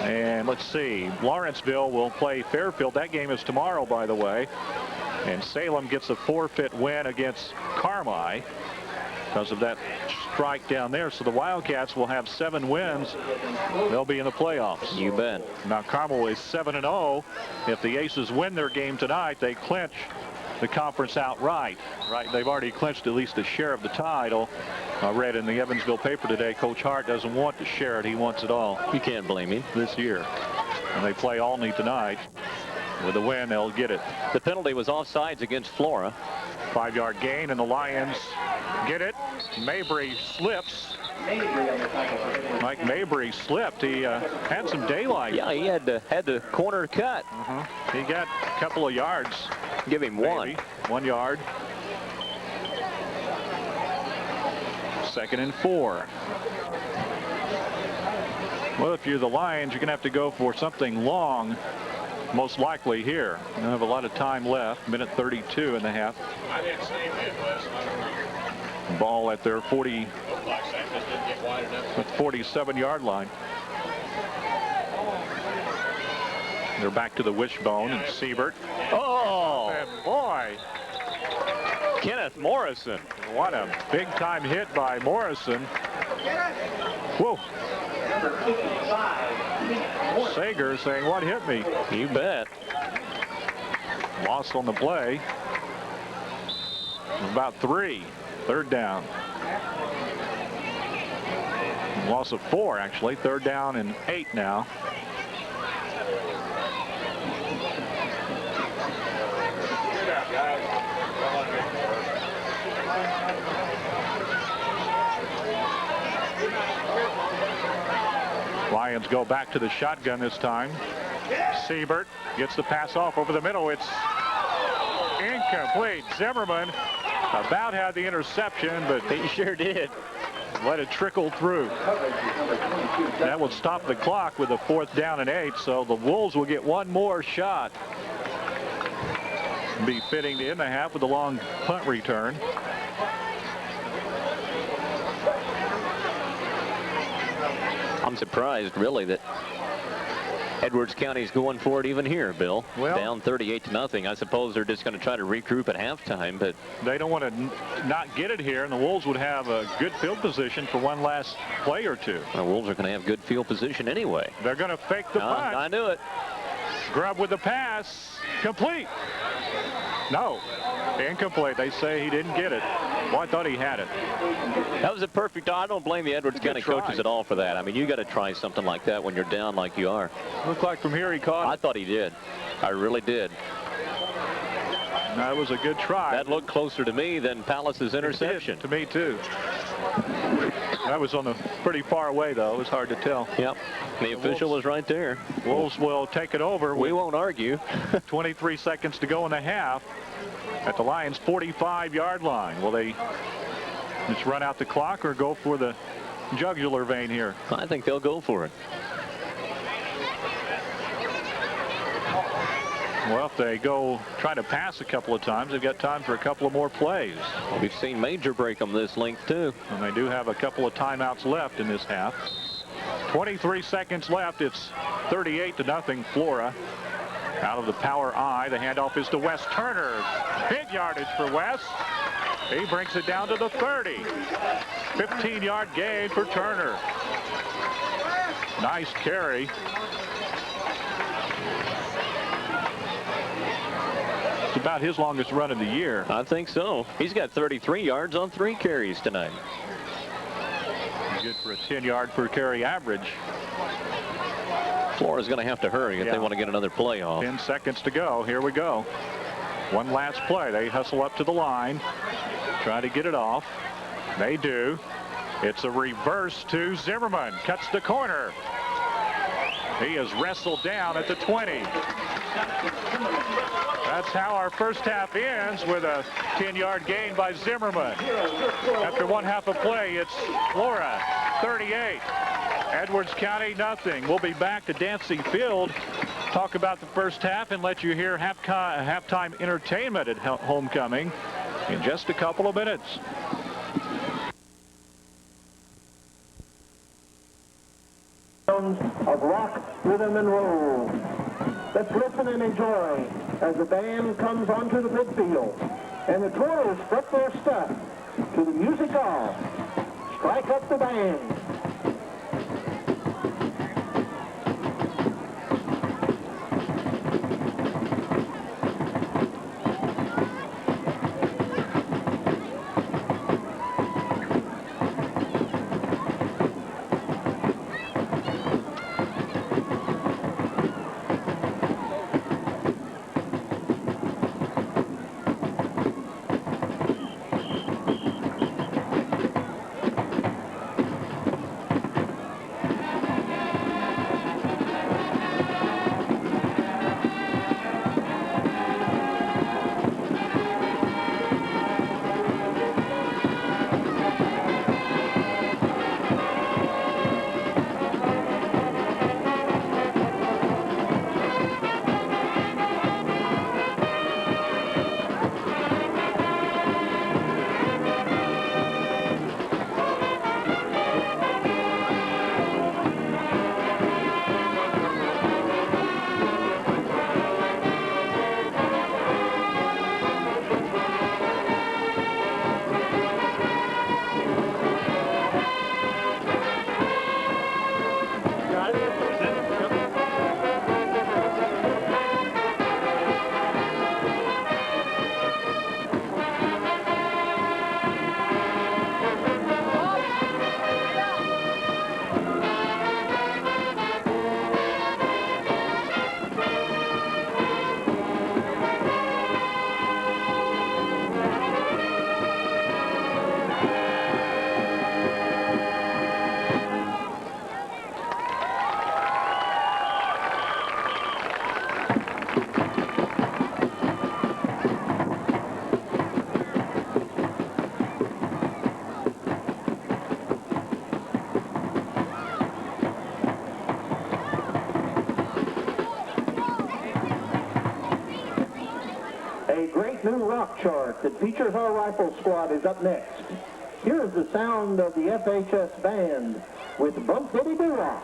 And let's see, Lawrenceville will play Fairfield. That game is tomorrow, by the way. And Salem gets a forfeit win against Carmi because of that strike down there. So the Wildcats will have 7 wins. They'll be in the playoffs. You bet. Mount Carmel is 7-0. If the Aces win their game tonight, they clinch the conference outright. Right, they've already clinched at least a share of the title. I read in the Evansville paper today, Coach Hart doesn't want to share it. He wants it all. You can't blame him. This year. And they play Albany tonight. With a win, they'll get it. The penalty was offsides against Flora. 5-yard gain, and the Lions get it. Mabry slips. Mike Mabry slipped. He had some daylight. Yeah, he had the corner cut. He got a couple of yards. Give him maybe. 1 yard. 2nd and 4. Well, if you're the Lions, you're going to have to go for something long, most likely here. You don't have a lot of time left. Minute 32 in the half. Ball at their 47-yard line. They're back to the wishbone, and Siebert. Oh, and boy. Kenneth Morrison. What a big-time hit by Morrison. Whoa. Sager saying, what hit me? You bet. Loss on the play. About 3. 3rd down. Loss of 4, actually. 3rd down and 8 now. Lions go back to the shotgun this time. Siebert gets the pass off over the middle. It's incomplete. Zimmerman about had the interception, but he sure did. Let it trickle through. That will stop the clock with a 4th down and 8, so the Wolves will get one more shot. Be fitting to end the half with a long punt return. I'm surprised, really, that Edwards County's going for it even here, Bill. Well, down 38-0. I suppose they're just going to try to regroup at halftime, but they don't want to not get it here, and the Wolves would have a good field position for one last play or two. The Wolves are going to have good field position anyway. They're going to fake the punt. I knew it. Grubb with the pass. Complete. No. Incomplete. They say he didn't get it. Well, I thought he had it. That was a perfect. I don't blame the Edwards County coaches at all for that. I mean, you got to try something like that when you're down like you are. Looked like from here he caught it. I thought he did. I really did. That was a good try. That looked closer to me than Palace's interception. To me, too. That was on the pretty far away, though. It was hard to tell. Yep. The official was right there. Wolves will take it over. We won't argue. 23 seconds to go in the half at the Lions' 45-yard line. Will they just run out the clock or go for the jugular vein here? I think they'll go for it. Well, if they go try to pass a couple of times, they've got time for a couple of more plays. We've seen Major break them this length, too. And they do have a couple of timeouts left in this half. 23 seconds left. It's 38-0 Flora. Out of the power I. The handoff is to Wes Turner. Big yardage for Wes. He brings it down to the 30. 15-yard gain for Turner. Nice carry. It's about his longest run of the year. I think so. He's got 33 yards on 3 carries tonight. Good for a 10-yard per carry average. Flora's going to have to hurry if they want to get another play off. 10 seconds to go. Here we go. One last play. They hustle up to the line, try to get it off. They do. It's a reverse to Zimmerman. Cuts the corner. He is wrestled down at the 20. That's how our first half ends, with a 10-yard gain by Zimmerman. After one half of play, it's Flora 38. Edwards County nothing. We'll be back to Dancing Field, talk about the first half, and let you hear halftime entertainment at homecoming in just a couple of minutes. Of rock, rhythm, and roll. Let's listen and enjoy as the band comes onto the midfield and the twirlers strut their stuff to the music of Strike Up the Band. New rock chart that features our rifle squad is up next. Here is the sound of the FHS band with Bump Bitty Doo-Rock.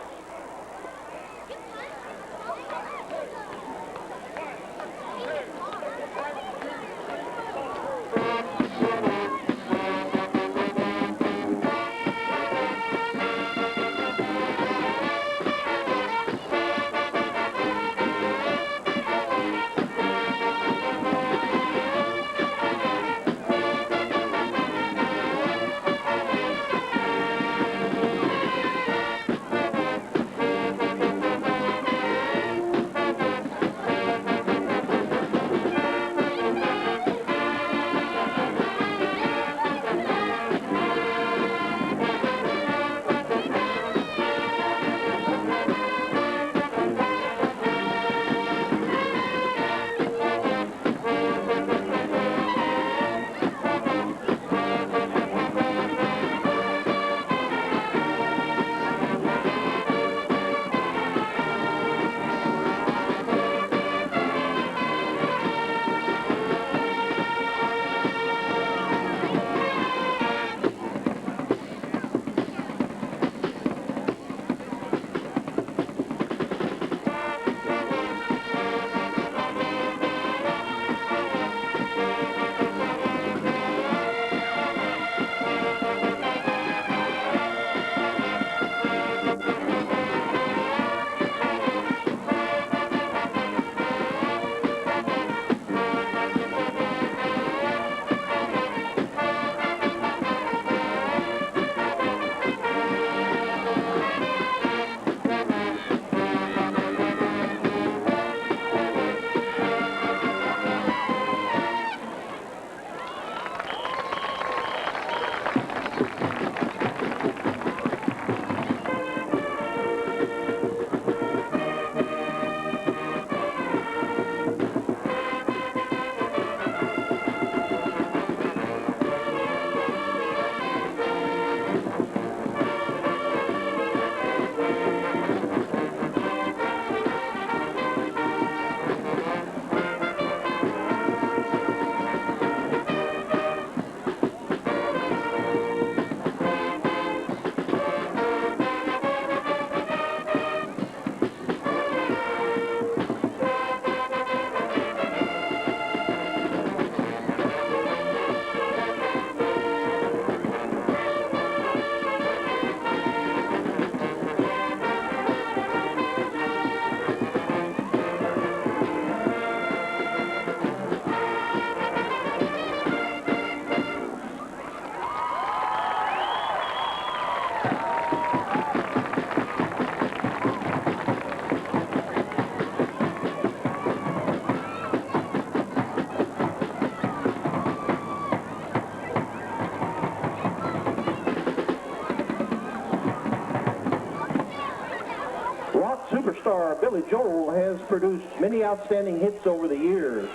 Joel has produced many outstanding hits over the years.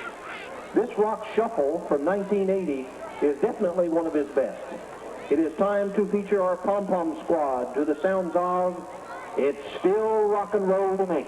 This rock shuffle from 1980 is definitely one of his best. It is time to feature our pom-pom squad to the sounds of It's Still Rock and Roll to Me.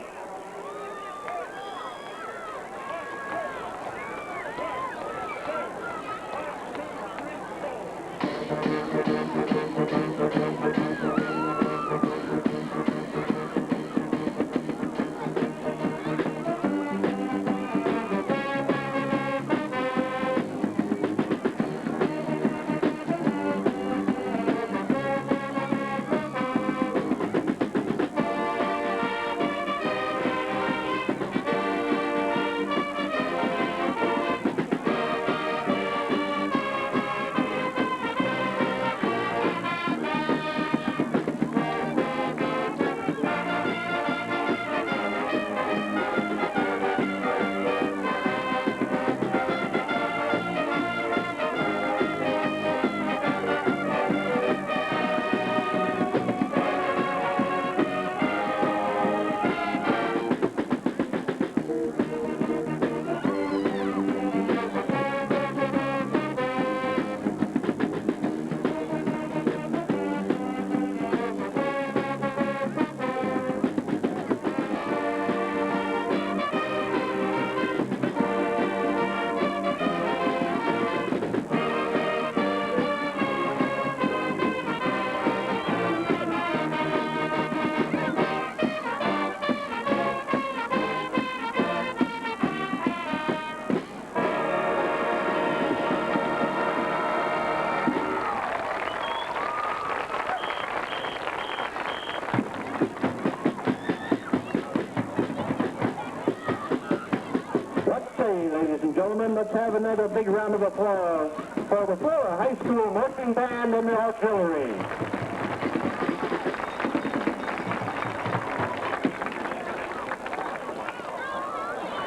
Ladies and gentlemen, let's have another big round of applause for the Flora High School Marching Band and the Artillery.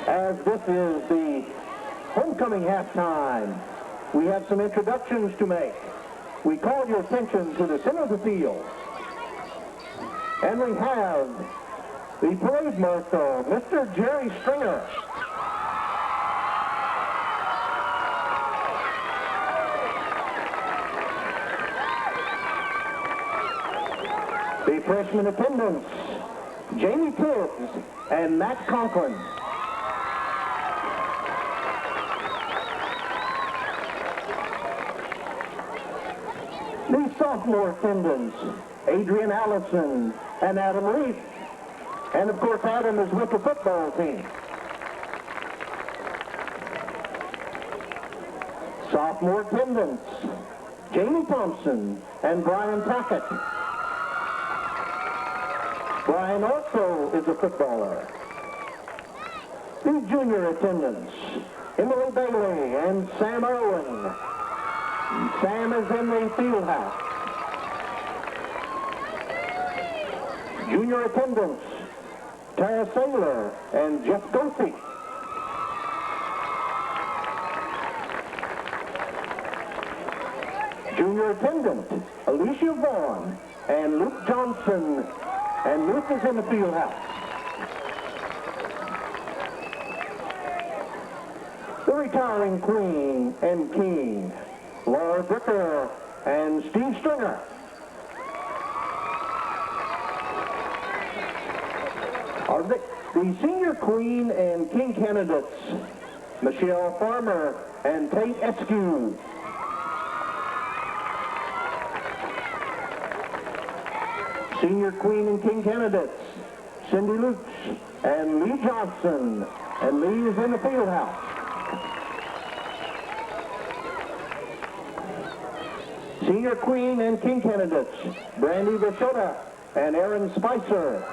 As this is the homecoming halftime, we have some introductions to make. We call your attention to the center of the field. And we have the parade marshal, Mr. Jerry Stringer. The freshman attendants, Jamie Tibbs and Matt Conklin. The sophomore attendants, Adrian Allison and Adam Reif. And of course, Adam is with the football team. Sophomore attendants, Jamie Thompson and Brian Tackett. Brian also is a footballer. The junior attendants, Emily Bailey and Sam Irwin. Sam is in the field house. Junior attendants, Tara Saylor and Jeff Goethe. Junior attendant, Alicia Vaughn and Luke Johnson. And Luke is in the field house. The retiring queen and king, Laura Bricker and Steve Stringer. The senior queen and king candidates, Michelle Farmer and Tate Eskew. Senior queen and king candidates, Cindy Lutz and Lee Johnson. And Lee is in the field house. Senior queen and king candidates, Brandy Vachota and Aaron Spicer.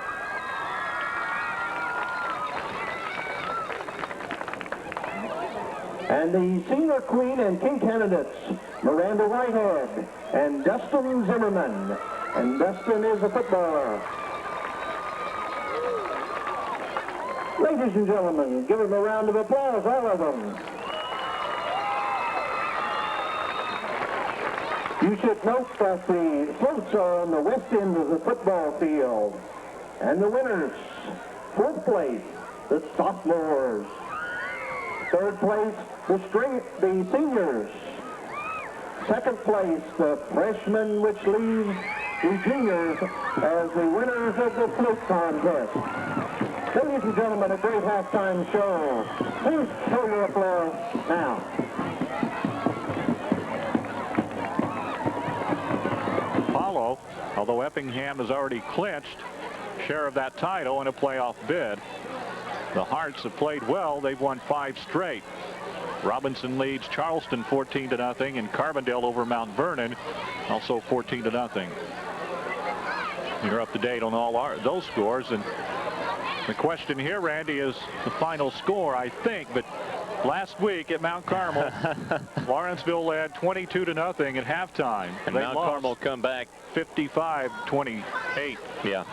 And the senior queen and king candidates, Miranda Whitehead and Dustin Zimmerman. And Dustin is a footballer. Ladies and gentlemen, give them a round of applause, all of them. You should note that the floats are on the west end of the football field. And the winners Fourth place, the sophomores. Third place, the seniors. Second place, the freshmen, which leaves the juniors as the winners of the float contest. Ladies and gentlemen, a great halftime show. Please show your applause now. Apollo, although Effingham has already clinched share of that title in a playoff bid. The Hearts have played well. They've won 5 straight. Robinson leads Charleston 14-0, and Carbondale over Mount Vernon also 14-0. You're up to date on all those scores, and the question here, Randy, is the final score, I think. But last week at Mount Carmel, Lawrenceville led 22-0 at halftime. And they Mount lost Carmel come back 55-28. Yeah.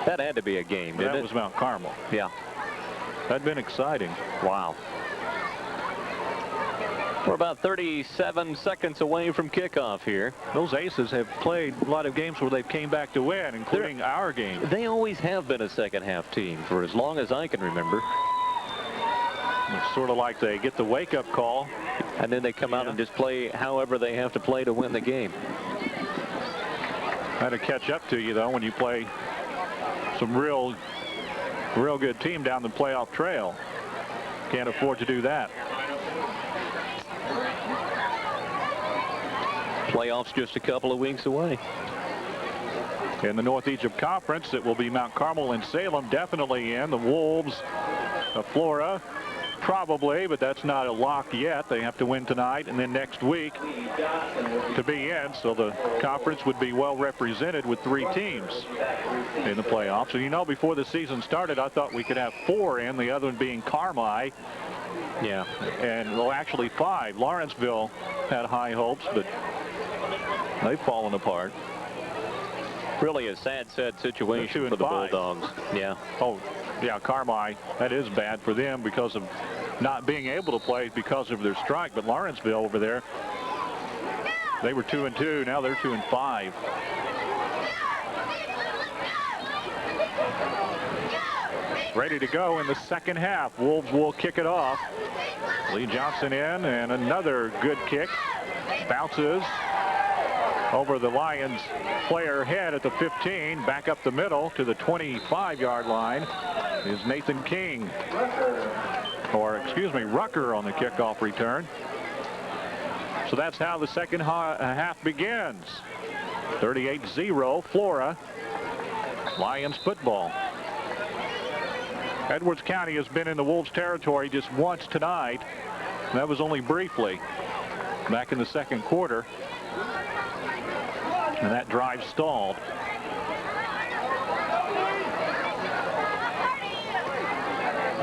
That had to be a game, didn't it? That was Mount Carmel. Yeah. That'd been exciting. Wow. We're about 37 seconds away from kickoff here. Those Aces have played a lot of games where they've came back to win, including our game. They always have been a second half team for as long as I can remember. It's sort of like they get the wake-up call. And then they come out and just play however they have to play to win the game. Had to catch up to you, though, when you play some real good team down the playoff trail. Can't afford to do that. Playoffs just a couple of weeks away. In the North Egypt Conference, it will be Mount Carmel and Salem definitely in. The Wolves of Flora probably, but that's not a lock yet. They have to win tonight and then next week to be in. So the conference would be well represented with 3 teams in the playoffs. And you know, before the season started, I thought we could have 4 in, the other one being Carmi. Yeah. And well, actually 5. Lawrenceville had high hopes, but they've fallen apart. Really a sad situation for the Bulldogs. Yeah. Oh, yeah, Carmi, that is bad for them because of not being able to play because of their strike. But Lawrenceville over there, they were 2-2. Now they're 2-5. Ready to go in the second half. Wolves will kick it off. Lee Johnson in, and another good kick. Bounces over the Lions player head at the 15. Back up the middle to the 25-yard line is Nathan King. Or, excuse me, Rucker on the kickoff return. So that's how the second half begins. 38-0 Flora. Lions football. Edwards County has been in the Wolves territory just once tonight. That was only briefly back in the second quarter. And that drive stalled.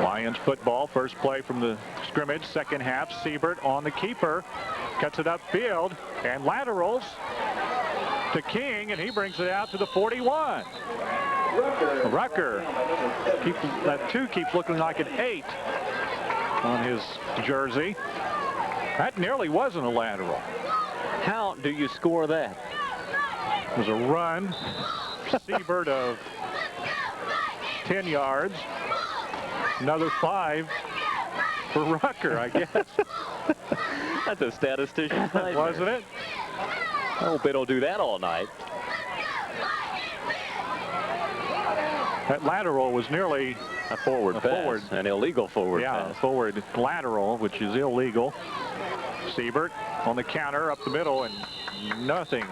Lions football, first play from the scrimmage, second half. Siebert on the keeper, cuts it upfield and laterals to King, and he brings it out to the 41. Rucker. That 2 keeps looking like an 8 on his jersey. That nearly wasn't a lateral. How do you score that? It was a run. Siebert of 10 yards. Another 5 for Rucker, I guess. That's a statistician's nightmare. Wasn't it? I hope they don't do that all night. That lateral was nearly a forward pass, an illegal forward pass. Yeah, forward lateral, which is illegal. Siebert on the counter up the middle, and nothing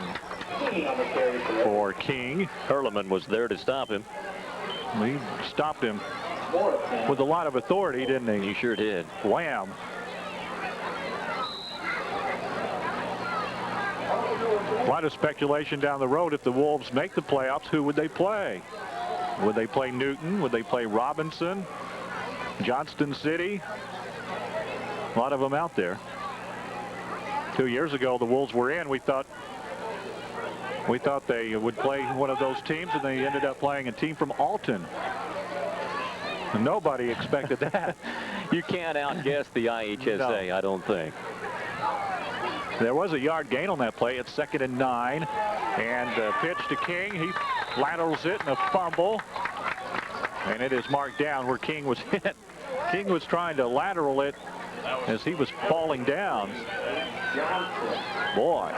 for King. Hurleman was there to stop him. He stopped him with a lot of authority, didn't he? He sure did. Wham. A lot of speculation down the road. If the Wolves make the playoffs, who would they play? Would they play Newton? Would they play Robinson? Johnston City? A lot of them out there. 2 years ago, the Wolves were in. We thought they would play one of those teams, and they ended up playing a team from Alton. And nobody expected that. You can't outguess the IHSA, no. I don't think. There was a yard gain on that play. It's 2nd and 9. And pitch to King. He laterals it and a fumble. And it is marked down where King was hit. King was trying to lateral it as he was falling down. Boy.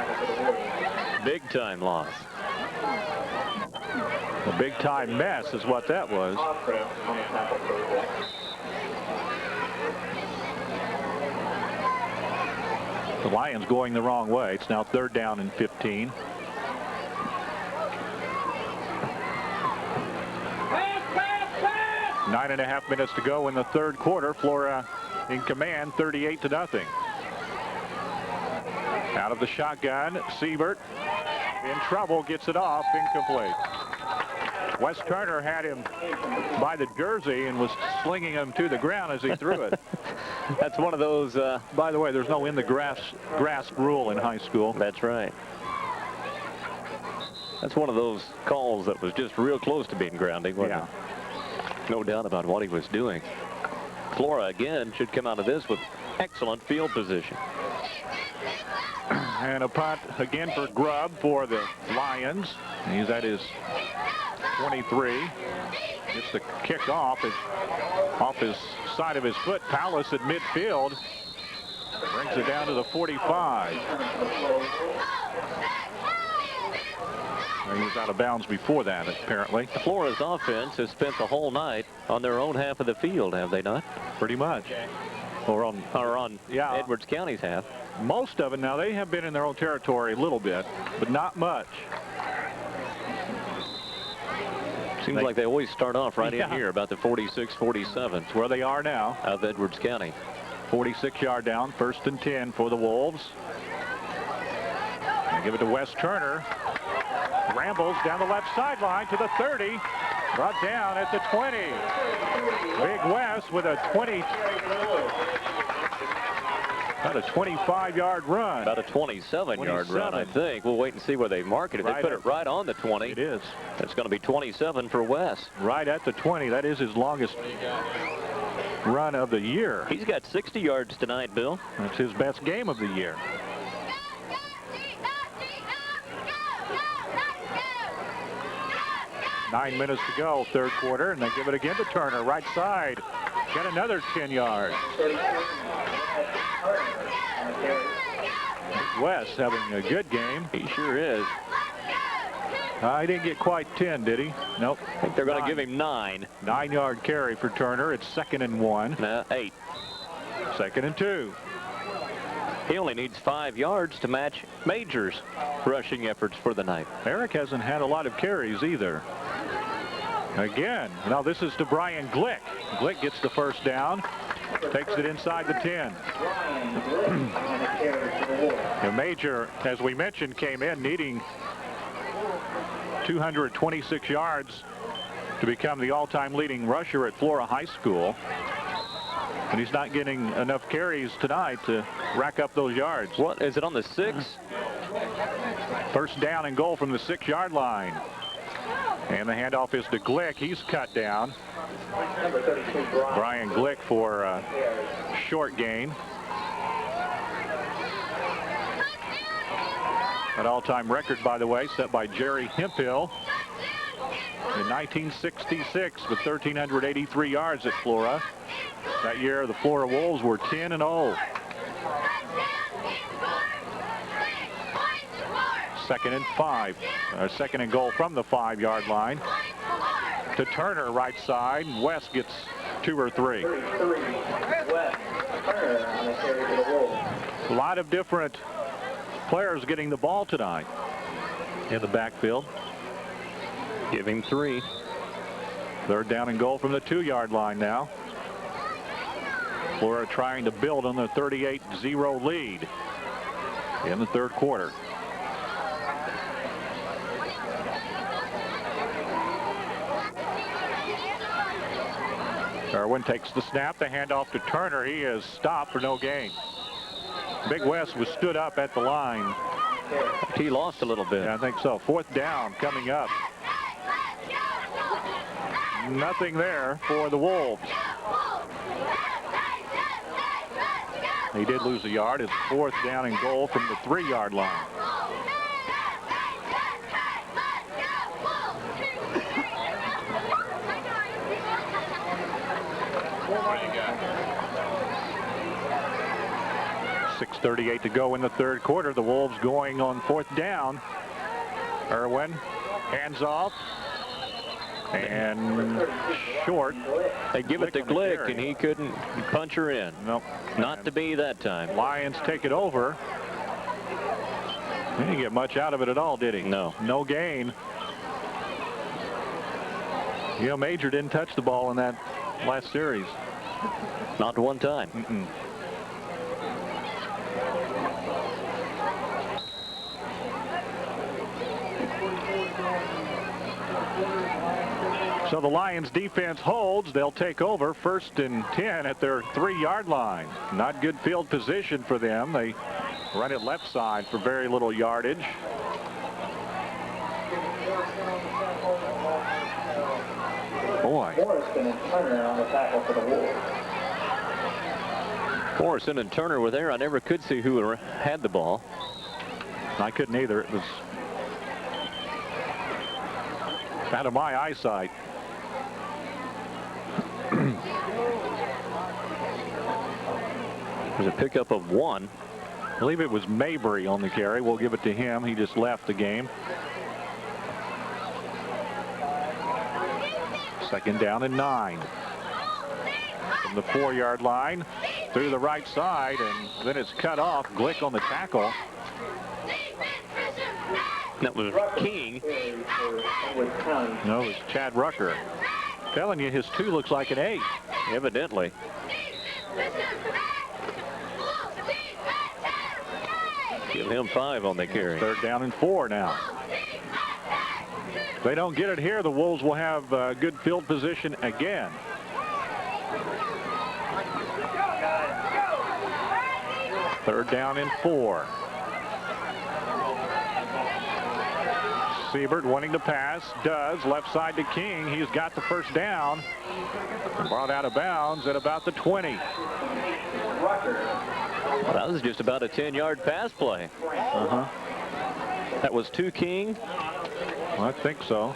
Big time loss. A big time mess is what that was. The Lions going the wrong way. It's now 3rd down and 15. Nine and a half minutes to go in the 3rd quarter. Flora in command, 38-0. Out of the shotgun, Siebert in trouble, gets it off, incomplete. Wes Turner had him by the jersey and was slinging him to the ground as he threw it. That's one of those. By the way, there's no in the grasp rule in high school. That's right. That's one of those calls that was just real close to being grounding, wasn't it? No doubt about what he was doing. Flora again should come out of this with excellent field position. And a punt again for Grubb for the Lions. He's at his 23. Gets the kick off his side of his foot. Palace at midfield. Brings it down to the 45. He was out of bounds before that, apparently. Flora's offense has spent the whole night on their own half of the field, have they not? Pretty much. Or on Edwards County's half. Most of it. Now, they have been in their own territory a little bit, but not much. Seems like they always start off right in here, about the 46-47. It's where they are now. Of Edwards County. 46-yard down, 1st and 10 for the Wolves. They give it to Wes Turner. Rambles down the left sideline to the 30. Brought down at the 20. Big Wes with a about a 25-yard run. About a 27-yard run, I think. We'll wait and see where they mark it. If they put it right on the 20. It is. It's going to be 27 for Wes. Right at the 20. That is his longest run of the year. He's got 60 yards tonight, Bill. That's his best game of the year. Nine minutes to go, 3rd quarter, and they give it again to Turner, right side. Get another 10 yards. Wes having a good game. He sure is. He didn't get quite 10, did he? Nope. I think they're going to give him 9. 9-yard carry for Turner. It's 2nd and 1. 8. 2nd and 2. He only needs 5 yards to match Major's rushing efforts for the night. Eric hasn't had a lot of carries either. Again, now this is to Brian Glick. Glick gets the 1st down, takes it inside the 10. The Major, as we mentioned, came in needing 226 yards to become the all-time leading rusher at Flora High School. And he's not getting enough carries tonight to rack up those yards. What is it on the 6? 1st down and goal from the 6-yard line. And the handoff is to Glick. He's cut down. Brian Glick for a short gain. An all-time record, by the way, set by Jerry Hemphill in 1966 with 1,383 yards at Flora. That year, the Flora Wolves were 10-0. 2nd and 5. 2nd and goal from the 5-yard line. To Turner, right side. West gets 2 or 3. A lot of different players getting the ball tonight in the backfield. Give him 3. 3rd down and goal from the 2-yard line now. Flora trying to build on the 38-0 lead in the 3rd quarter. Irwin takes the snap, the handoff to Turner. He is stopped for no gain. Big West was stood up at the line. He lost a little bit. Yeah, I think so. 4th down coming up. Nothing there for the Wolves. He did lose a yard. It's 4th down and goal from the 3-yard line. 6:38 to go in the third quarter. The Wolves going on fourth down. Irwin, hands off. And short. They give it to Glick, and he couldn't punch her in. Nope. Not to be that time. Lions take it over. He didn't get much out of it at all, did he? No. No gain. You know, Major didn't touch the ball in that last series. Not one time. So the Lions defense holds. They'll take over 1st and 10 at their 3-yard line. Not good field position for them. They run it left side for very little yardage. Boy. Morrison and Turner on the tackle for the Wolves. Morrison and Turner were there. I never could see who had the ball. I couldn't either. It was out of my eyesight. There's a pickup of 1. I believe it was Mabry on the carry. We'll give it to him. He just left the game. 2nd down and 9. From the 4-yard line through the right side, and then it's cut off. Glick on the tackle. That was King. No, it was Chad Rucker. Telling you, his 2 looks like an 8. Evidently. Give him 5 on the carry. 3rd down and 4 now. If they don't get it here, the Wolves will have good field position again. Third down and 4. Siebert wanting to pass, does. Left side to King. He's got the first down. Brought out of bounds at about the 20. Well, that was just about a 10-yard pass play. That was to King. Well, I think so.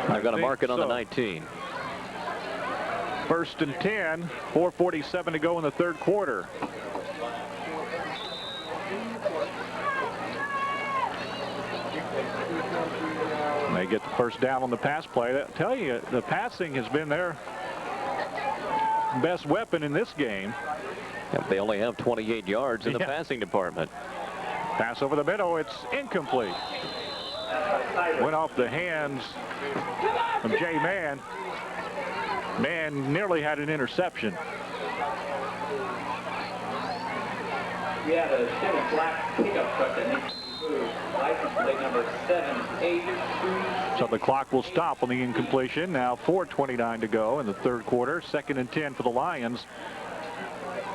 I've got to mark it on the 19. 1st and 10. 4:47 to go in the third quarter. They get the first down on the pass play. I tell you, the passing has been their best weapon in this game. Yep, they only have 28 yards in the passing department. Pass over the middle. It's incomplete. Went off the hands of Jay Mann. Mann nearly had an interception. Yeah, the Chevy black pickup truck that needs to be moved. License plate number 782. So the clock will stop on the incompletion. Now 4:29 to go in the third quarter. 2nd and 10 for the Lions.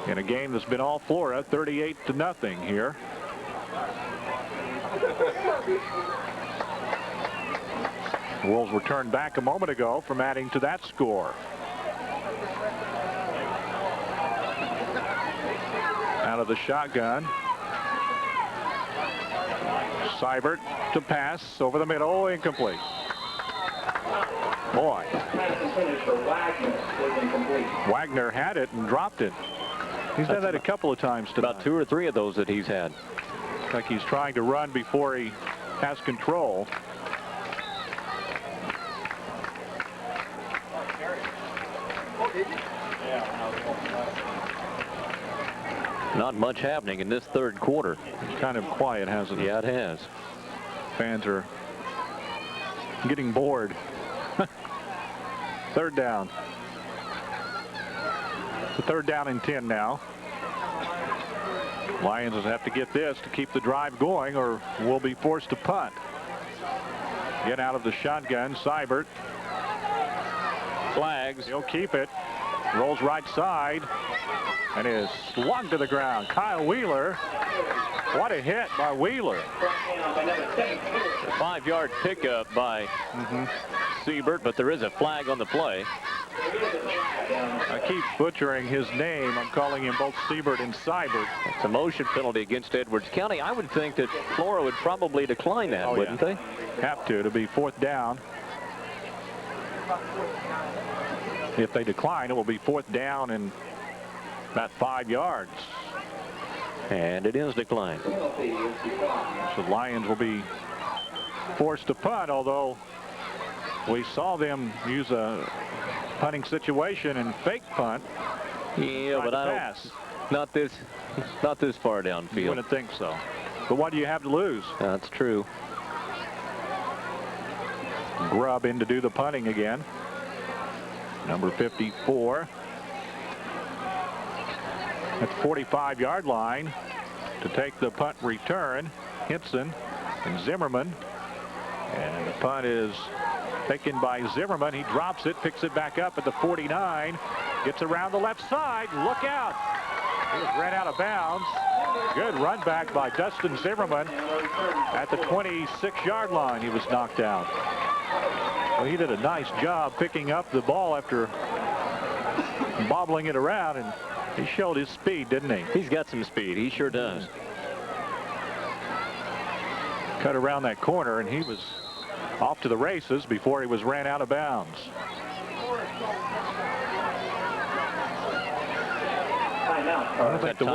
In a game that's been all Flora, 38-0 here. The Wolves were turned back a moment ago from adding to that score. Out of the shotgun. Seibert to pass over the middle, incomplete. Boy. Wagner had it and dropped it. He's done that a couple of times tonight. About 2 or 3 of those that he's had. Like he's trying to run before he has control. Not much happening in this third quarter. It's kind of quiet, hasn't it? Yeah, it has. Fans are getting bored. 3rd down. It's a 3rd down and 10 now. Lions will have to get this to keep the drive going, or will be forced to punt. Get out of the shotgun. Seibert. Flags. He'll keep it. Rolls right side and is swung to the ground. Kyle Wheeler. What a hit by Wheeler. A 5-yard pickup by Siebert, but there is a flag on the play. I keep butchering his name. I'm calling him both Siebert and Seibert. It's a motion penalty against Edwards County. I would think that Flora would probably decline that, wouldn't they? Have to be 4th down. If they decline, it will be 4th down and about 5 yards. And it is declined. So the Lions will be forced to punt, although we saw them use a punting situation and fake punt. Yeah, but I don't. Not this far downfield. You wouldn't think so. But what do you have to lose? That's true. Grubb in to do the punting again. Number 54. At the 45-yard line to take the punt return. Hinson and Zimmerman. And the punt is taken by Zimmerman. He drops it, picks it back up at the 49. Gets around the left side. Look out. He was ran out of bounds. Good run back by Dustin Zimmerman. At the 26-yard line, he was knocked out. Well, he did a nice job picking up the ball after bobbling it around, and he showed his speed, didn't he? He's got some speed. He sure does. Cut around that corner, and he was off to the races before he was ran out of bounds. I think the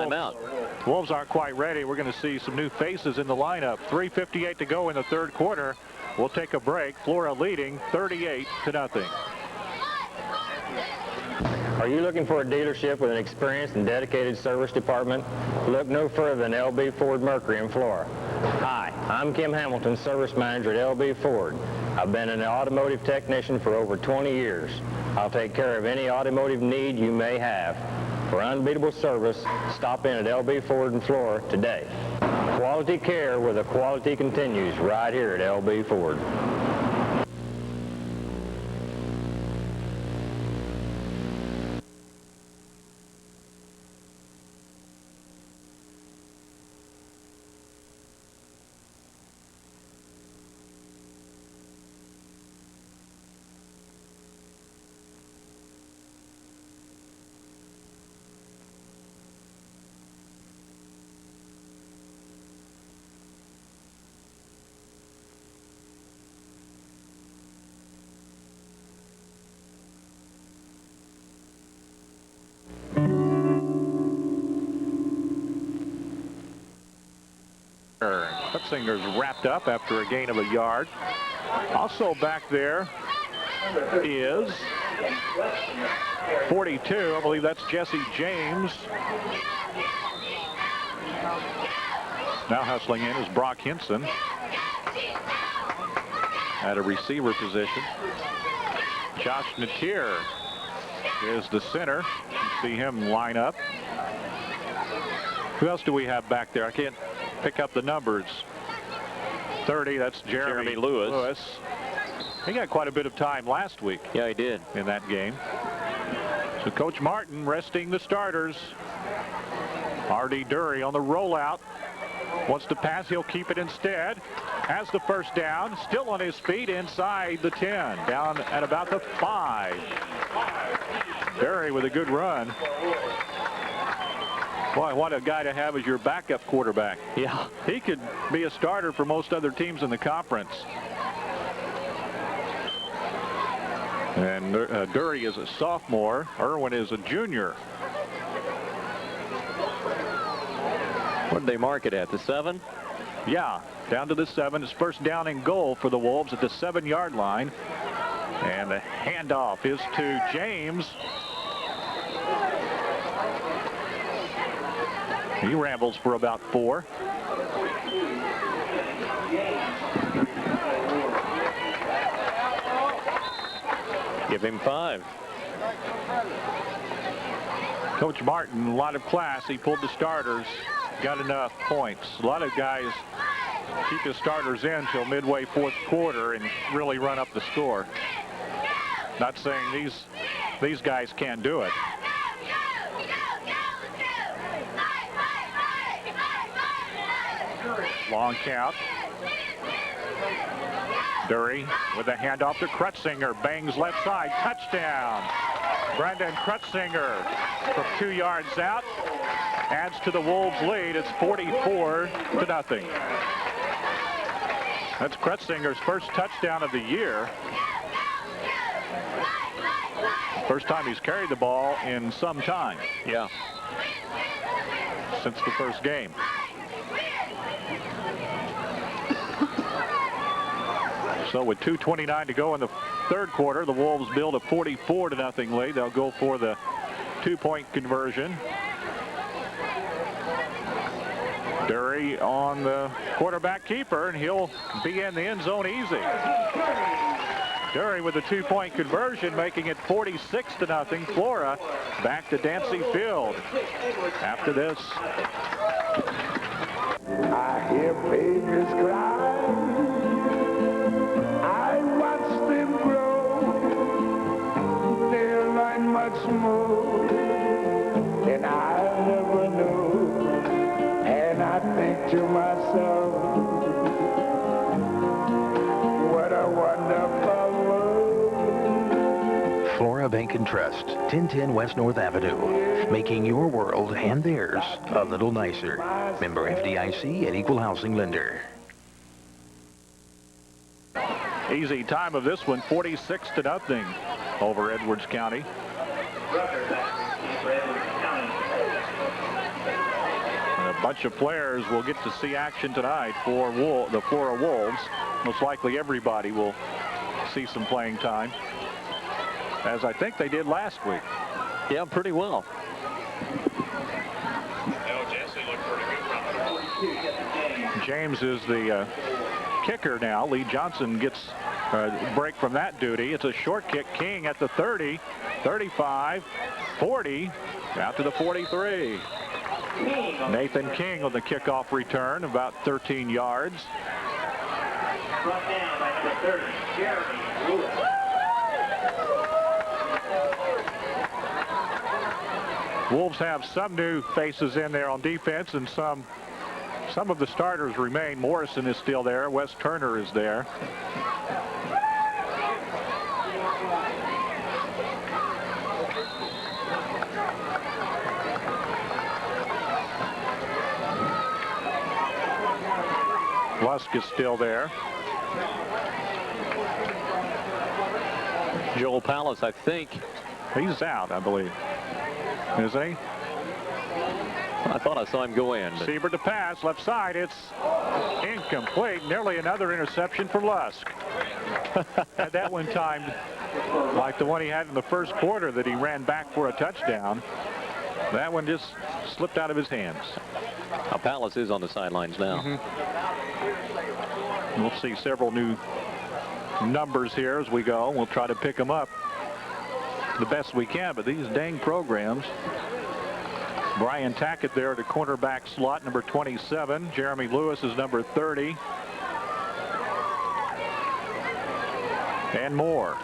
Wolves aren't quite ready. We're going to see some new faces in the lineup. 3:58 to go in the 3rd quarter. We'll take a break. Flora leading 38-0. Are you looking for a dealership with an experienced and dedicated service department? Look no further than LB Ford Mercury in Flora. Hi, I'm Kim Hamilton, service manager at LB Ford. I've been an automotive technician for over 20 years. I'll take care of any automotive need you may have. For unbeatable service, stop in at LB Ford in Flora today. Quality care where the quality continues right here at LB Ford. Singer's wrapped up after a gain of a yard. Also back there is 42. I believe that's Jesse James. Now hustling in is Brock Hinson at a receiver position. Josh Natier is the center. You see him line up. Who else do we have back there? I can't pick up the numbers. 30, that's Jeremy Lewis. He got quite a bit of time last week. Yeah, he did. In that game. So Coach Martin resting the starters. R.D. Dury on the rollout. Wants to pass. He'll keep it instead. Has the first down. Still on his feet inside the 10. Down at about the 5. Dury with a good run. Boy, what a guy to have as your backup quarterback. Yeah. He could be a starter for most other teams in the conference. And Dury is a sophomore. Irwin is a junior. What did they mark it at? The 7? Yeah, down to the 7. It's first down and goal for the Wolves at the 7-yard line. And the handoff is to James. He rambles for about 4. Give him 5. Coach Martin, a lot of class. He pulled the starters, got enough points. A lot of guys keep his starters in till midway 4th quarter and really run up the score. Not saying these guys can't do it. Long count. Dury with a handoff to Krutzinger. Bangs left side. Touchdown. Brendan Krutzinger from 2 yards out. Adds to the Wolves' lead. It's 44-0. That's Krutzinger's first touchdown of the year. First time he's carried the ball in some time. Yeah. Since the first game. So with 2:29 to go in the third quarter, the Wolves build a 44-0 lead. They'll go for the 2-point conversion. Dury on the quarterback keeper, and he'll be in the end zone easy. Dury with a 2-point conversion, making it 46-0. Flora back to Dancy Field. After this, I hear babies cry. I watch them grow. They'll learn much more than I ever knew. And I think to myself, what a wonderful world. Flora Bank and Trust, 1010 West North Avenue, making your world and theirs a little nicer. Member FDIC and Equal Housing Lender. easy time of this one, 46-0 over Edwards County. A bunch of players will get to see action tonight for the Flora Wolves. Most likely everybody will see some playing time, as I think they did last week. Yeah, pretty well. James is the kicker now. Lee Johnson gets a break from that duty. It's a short kick. King at the 30, 35, 40, out to the 43. Nathan King on the kickoff return, about 13 yards. Brought down by number 30, Jeremy Lewis. Wolves have some new faces in there on defense, and some of the starters remain. Morrison is still there. Wes Turner is there. Lusk is still there. Joel Palace, I think. He's out, I believe. Isn't he? I thought I saw him go in. Siebert to pass, left side. It's incomplete. Nearly another interception for Lusk. Had that one timed like the one he had in the first quarter that he ran back for a touchdown. That one just slipped out of his hands. Now, Palace is on the sidelines now. We'll see several new numbers here as we go. We'll try to pick them up the best we can, but these dang programs. Brian Tackett there at the cornerback slot, number 27. Jeremy Lewis is number 30. And more.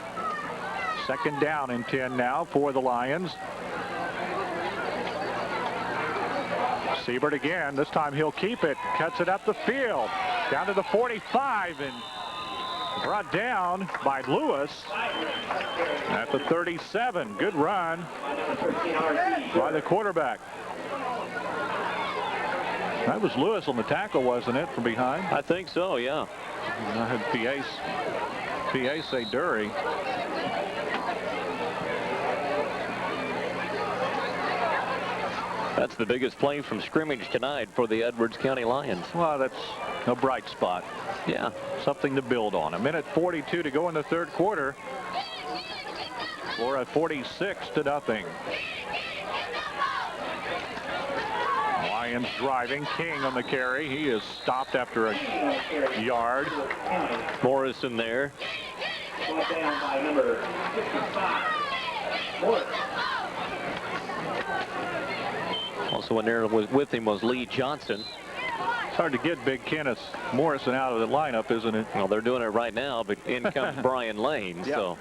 Second down and 10 now for the Lions. Siebert again. This time he'll keep it. Cuts it up the field. Down to the 45 and brought down by Lewis at the 37. Good run by the quarterback. That was Lewis on the tackle, wasn't it, from behind? I think so, yeah. I had PA say Dury. That's the biggest play from scrimmage tonight for the Edwards County Lions. Well, that's a bright spot. Yeah. Something to build on. A minute 42 to go in the third quarter. Flora 46-0. Lions driving. King on the carry. He is stopped after a yard. Morrison there. Brought down by number 55, Morrison. Also in there with him was Lee Johnson. It's hard to get Big Kenneth Morrison out of the lineup, isn't it? Well, they're doing it right now, but in comes Brian Lane. Yeah. So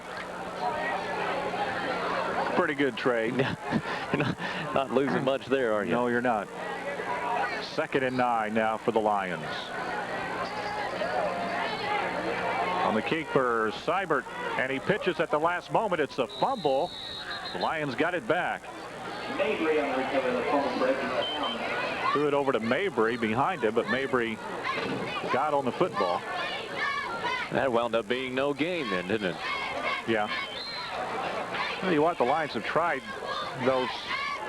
pretty good trade. You're not losing much there, are you? No, you're not. 2nd and 9 now for the Lions. On the keeper, Seibert, and he pitches at the last moment. It's a fumble. The Lions got it back. Mabry on the recovery of the fumble break. Threw it over to Mabry behind him, but Mabry got on the football. That wound up being no gain then, didn't it? Yeah. Tell you what, the Lions have tried those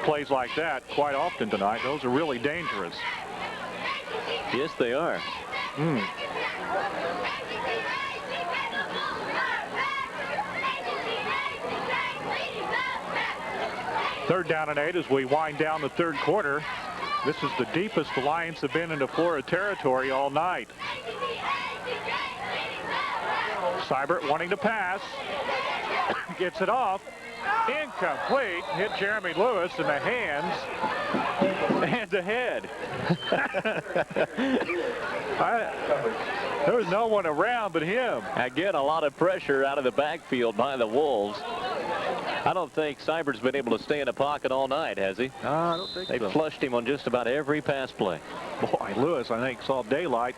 plays like that quite often tonight. Those are really dangerous. Yes, they are. Third down and 8 as we wind down the third quarter. This is the deepest the Lions have been into Flora territory all night. Seibert wanting to pass. Gets it off. Incomplete. Hit Jeremy Lewis in the hands and the head. There was no one around but him. Again, a lot of pressure out of the backfield by the Wolves. I don't think Seibert's been able to stay in the pocket all night, has he? No, I don't think so. They flushed him on just about every pass play. Boy, Lewis, I think, saw daylight.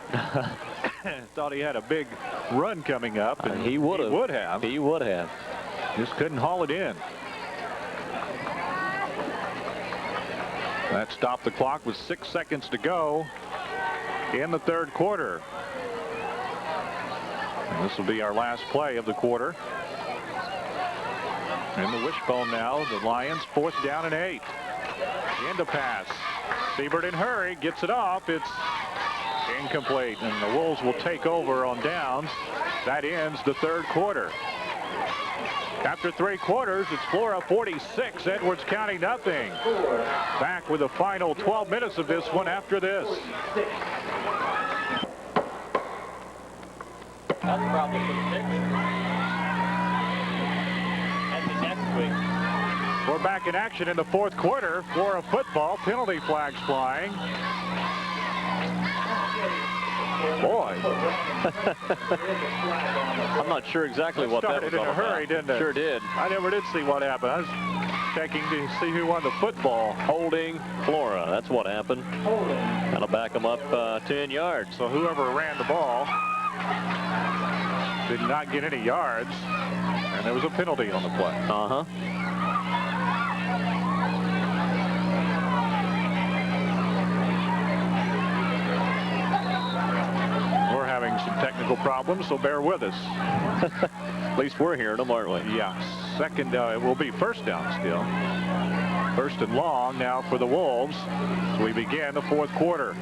Thought he had a big run coming up. And he would have. He would have. Just couldn't haul it in. That stopped the clock with 6 seconds to go in the third quarter. And this will be our last play of the quarter. In the wishbone now, the Lions, 4th down and 8. Into pass. Seibert in hurry, gets it off. It's incomplete, and the Wolves will take over on downs. That ends the third quarter. After 3 quarters, it's Flora 46, Edwards County nothing. Back with the final 12 minutes of this one after this. That's probably for the picture. That's the next week. We're back in action in the fourth quarter. Flora football, penalty flags flying. Boy. I'm not sure exactly what that was all about. Started in a hurry, didn't it? Sure did. I never did see what happened. I was checking to see who won the football. Holding Flora. That's what happened. That'll back them up 10 yards. So whoever ran the ball did not get any yards, and there was a penalty on the play. Uh-huh. We're having some technical problems, so bear with us. At least we're hearing them, aren't we? Yeah. Second, it will be first down still. First and long now for the Wolves as we begin the fourth quarter.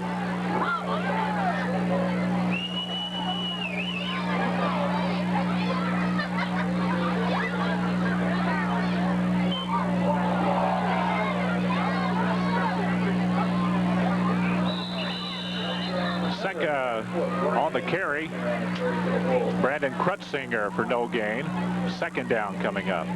On the carry, Brandon Krutzinger for no gain. Second down coming up.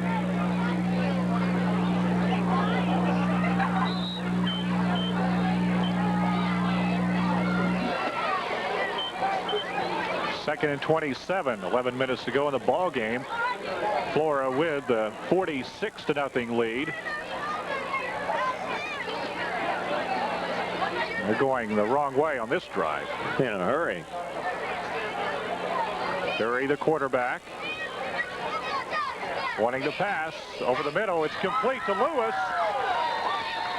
Second and 27, 11 minutes to go in the ball game. Flora with the 46-0 lead. They're going the wrong way on this drive. In a hurry. Dury, the quarterback, wanting to pass over the middle. It's complete to Lewis.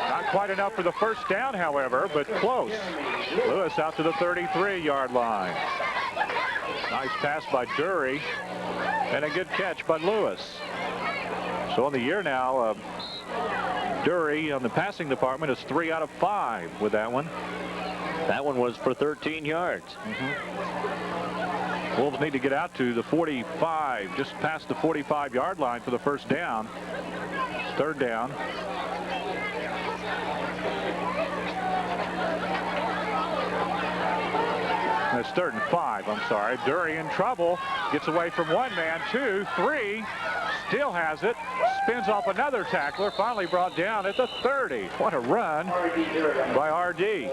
Not quite enough for the first down, however, but close. Lewis out to the 33-yard line. Nice pass by Dury, and a good catch by Lewis. So on the year now, Dury on the passing department is 3 out of 5 with that one. That one was for 13 yards. Wolves need to get out to the 45, just past the 45-yard line for the first down. It's third down. It's 3rd and 5, I'm sorry. Dury in trouble. Gets away from one man, 2, 3. Still has it. Spins off another tackler. Finally brought down at the 30. What a run by R.D.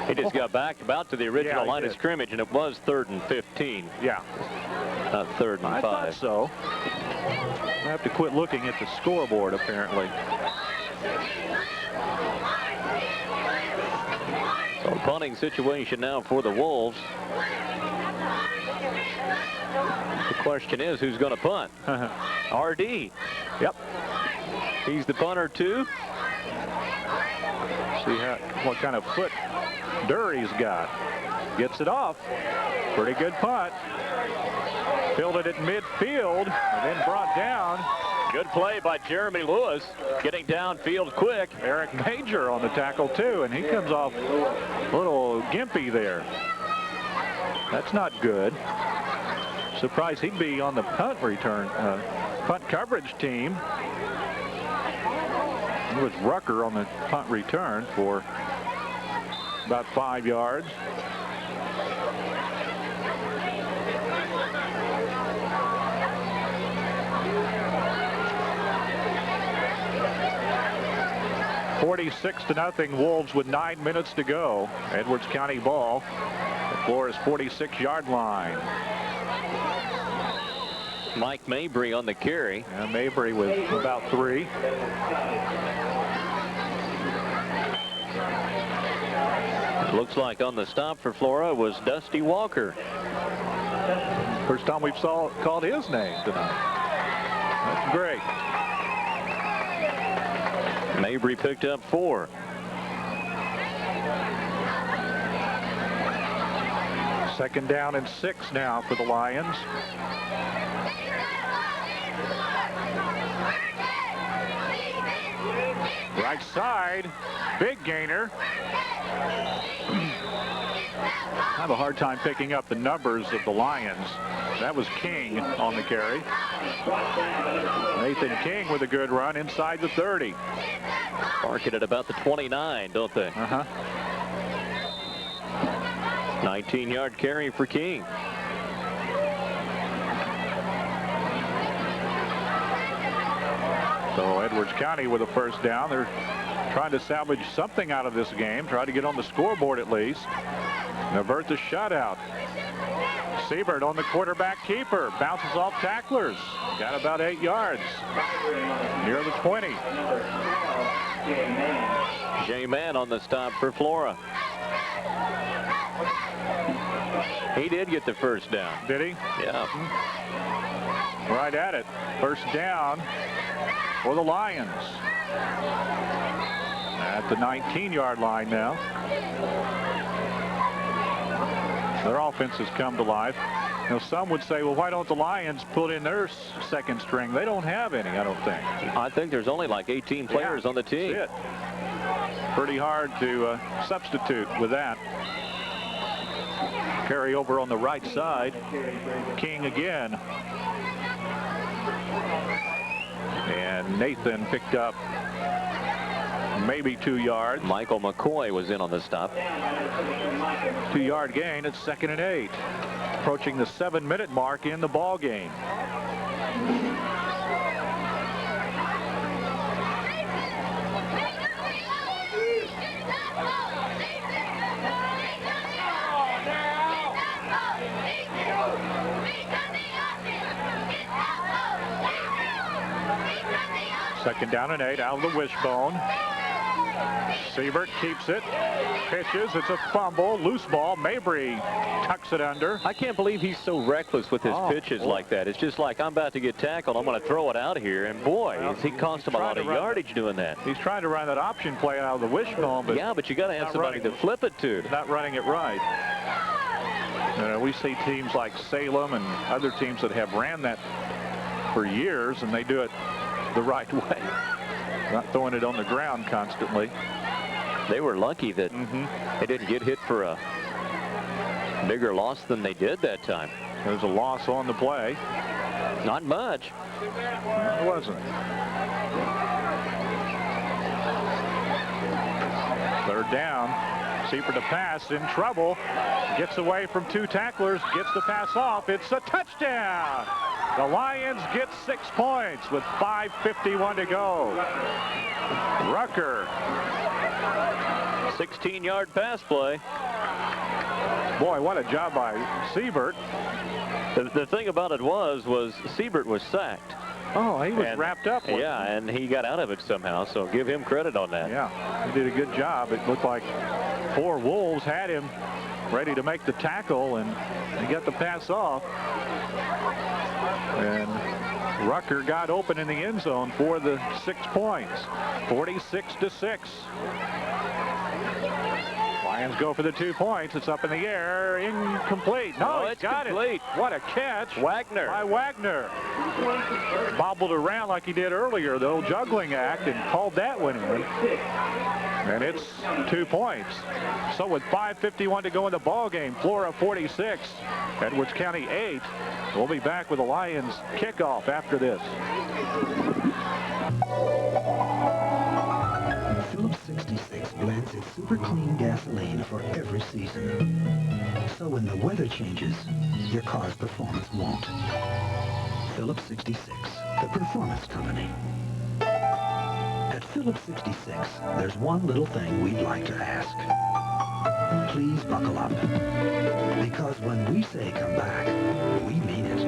He just got back about to the original line of scrimmage, and it was 3rd and 15. Yeah. Not 3rd and 5. I thought so. I have to quit looking at the scoreboard, apparently. So punting situation now for the Wolves. The question is, who's going to punt? R.D. Yep. He's the punter, too. See what kind of foot Dury's got. Gets it off. Pretty good punt. Fielded at midfield and then brought down Good play by Jeremy Lewis, getting downfield quick. Eric Major on the tackle too, and he comes off a little gimpy there. That's not good. Surprised he'd be on the punt return, punt coverage team. It was Rucker on the punt return for about 5 yards. (46-0) Wolves with 9 minutes to go. Edwards County ball at Flora's 46-yard line. Mike Mabry on the carry. Yeah, Mabry with about 3. It looks like on the stop for Flora was Dusty Walker. First time we've called his name tonight. That's great. Mabry picked up 4. Second down and 6 now for the Lions. Right side, big gainer. I have a hard time picking up the numbers of the Lions. That was King on the carry. Nathan King with a good run inside the 30. Mark it at about the 29, don't they? 19-yard carry for King. So Edwards County with a first down. They're trying to salvage something out of this game, try to get on the scoreboard at least, and avert the shutout. Siebert on the quarterback keeper, bounces off tacklers, got about 8 yards, near the 20. Jay Mann on the stop for Flora. He did get the first down. Did he? Yeah. Right at it. First down for the Lions. At the 19-yard line now. Their offense has come to life. Now, some would say, well, why don't the Lions put in their second string? They don't have any, I don't think. I think there's only like 18 players on the team. That's it. Pretty hard to substitute with that. Carry over on the right side. King again. And Nathan picked up maybe 2 yards. Michael McCoy was in on the stop. 2-yard gain. It's 2nd and 8. Approaching the 7-minute mark in the ball game. Second down and 8 out of the wishbone. Siebert keeps it, pitches, it's a fumble, loose ball. Mabry tucks it under. I can't believe he's so reckless with his pitches like that. It's just like, I'm about to get tackled, I'm going to throw it out here, and boy, he cost him a lot of yardage doing that. He's trying to run that option play out of the wishbone, but yeah, but you got to have somebody to flip it to. Not running it right. We see teams like Salem and other teams that have ran that for years, and they do it the right way, not throwing it on the ground constantly. They were lucky that they didn't get hit for a bigger loss than they did that time. There's a loss on the play. Not much. No, it wasn't. Third down. Siebert to pass, in trouble. Gets away from 2 tacklers, gets the pass off. It's a touchdown. The Lions get 6 points with 5:51 to go. Rucker. 16-yard pass play. Boy, what a job by Siebert. The thing about it was Siebert was sacked. Oh, he was wrapped up. Yeah, and he got out of it somehow, so give him credit on that. Yeah, he did a good job. It looked like 4 Wolves had him ready to make the tackle, and he got the pass off. And Rucker got open in the end zone for the 6 points. 46-6. Lions go for the 2 points. It's up in the air. Incomplete. No, it's got complete. It. What a catch. Wagner. By Wagner. Bobbled around like he did earlier, the old juggling act, and called that one in. And it's 2 points. So with 5:51 to go in the ball game, Flora 46, Edwards County 8. We'll be back with the Lions kickoff after this. Phillips 66 blends its super clean gasoline for every season. So when the weather changes, your car's performance won't. Phillips 66, the performance company. At Phillips 66, there's one little thing we'd like to ask. Please buckle up. Because when we say come back, we mean it.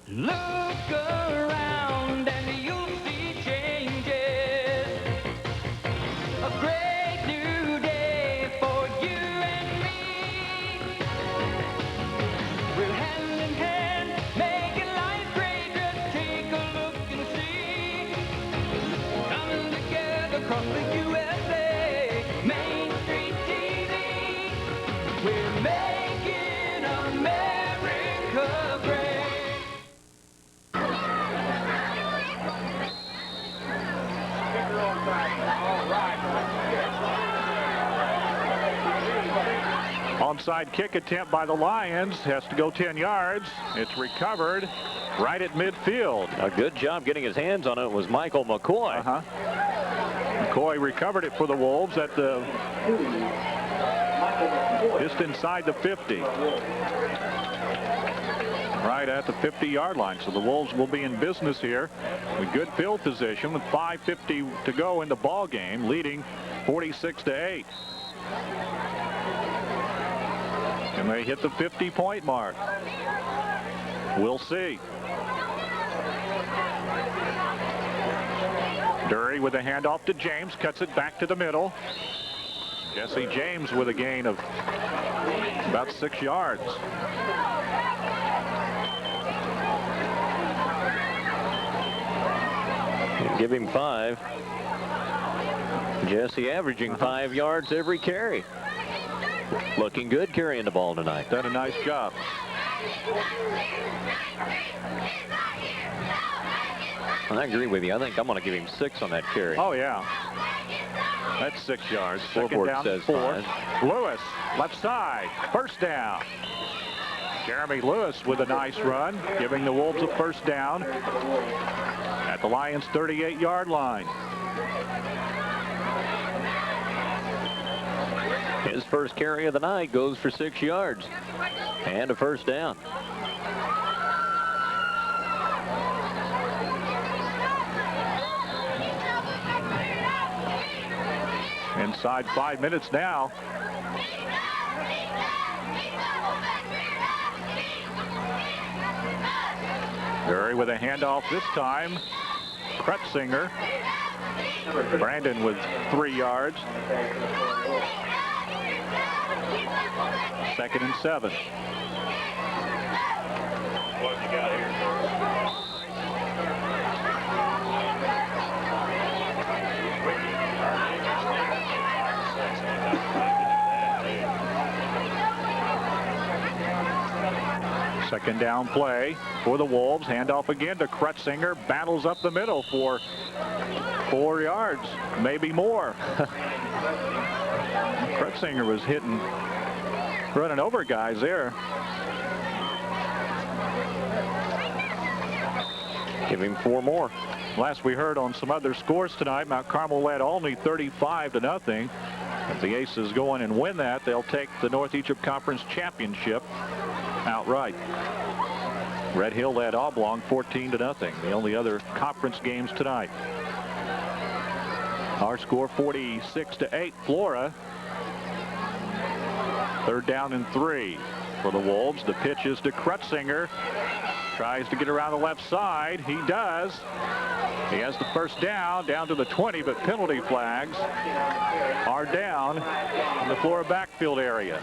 Look around and you'll see changes. A great new day for you and me. We're hand in hand, making life great. Just take a look and see. Coming together across the USA. Main Street TV. We're making America great. Onside kick attempt by the Lions. Has to go 10 yards. It's recovered right at midfield. A good job getting his hands on it was Michael McCoy. McCoy recovered it for the Wolves at the just inside the 50. Right at the 50-yard line. So the Wolves will be in business here with good field position with 5:50 to go in the ball game, leading 46-8. And they hit the 50-point mark. We'll see. Dury with a handoff to James, cuts it back to the middle. Jesse James with a gain of about 6 yards. Give him 5. Jesse averaging 5 yards every carry. Looking good carrying the ball tonight. Done a nice job. I agree with you. I think I'm going to give him 6 on that carry. Oh, yeah. That's 6 yards. Second Scoreboard down, says 4. 5. Lewis, left side, first down. Jeremy Lewis with a nice run, giving the Wolves a first down at the Lions' 38-yard line. His first carry of the night goes for 6 yards and a first down. Inside 5 minutes now. Dury with a handoff this time. Krutzinger. Brandon with 3 yards. 2nd and 7. What you got here? Second down play for the Wolves. Handoff again to Krutzinger. Battles up the middle for 4 yards, maybe more. Krutzinger was running over guys there. Give him 4 more. Last we heard on some other scores tonight, Mount Carmel led only 35-0. If the Aces go in and win that, they'll take the North Egypt Conference Championship outright. Red Hill led Oblong 14-0. The only other conference games tonight. Our score 46-8. Flora. 3rd down and 3 for the Wolves. The pitch is to Krutzinger. Tries to get around the left side. He does. He has the first down to the 20, but penalty flags are down in the Flora backfield area.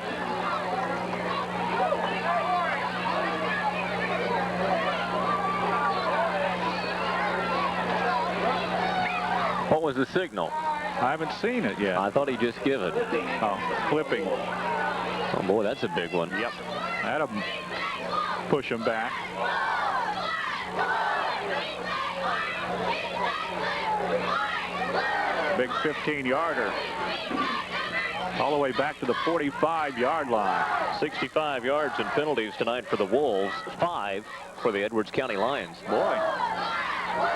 What was the signal? I haven't seen it yet. I thought he just gave it. Oh, clipping. Oh, boy, that's a big one. Yep. That'll push him back. Big 15-yarder. All the way back to the 45-yard line. 65 yards and penalties tonight for the Wolves. 5 for the Edwards County Lions. Boy,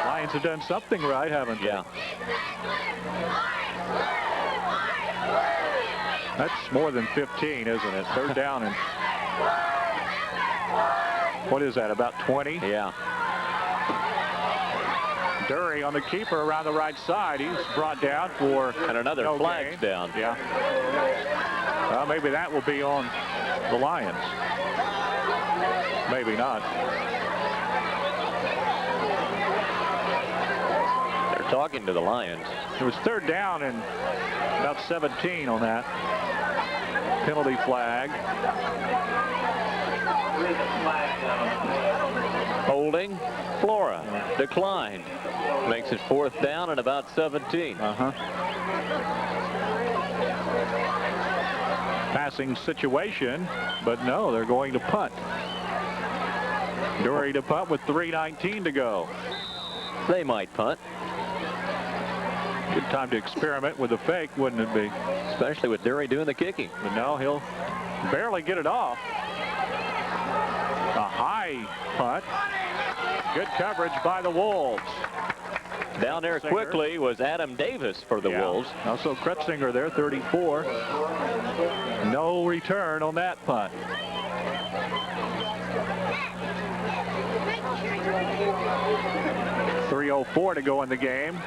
Lions have done something right, haven't they? Yeah. That's more than 15, isn't it? Third down and what is that, about 20? Yeah. Dury on the keeper around the right side. He's brought down for and another no flag's gain. down. Yeah. Well, maybe that will be on the Lions. Maybe not. They're talking to the Lions. It was third down and about 17 on that. Penalty flag. Holding. Flora declined. Makes it 4th down and about 17. Passing situation, but no, they're going to punt. Dury to punt with 3:19 to go. They might punt. Good time to experiment with the fake, wouldn't it be? Especially with Dury doing the kicking. But no, he'll barely get it off. A high punt. Good coverage by the Wolves. Down there quickly was Adam Davis for the Wolves. Also Kretzinger there, 34. No return on that punt. .304 to go in the game.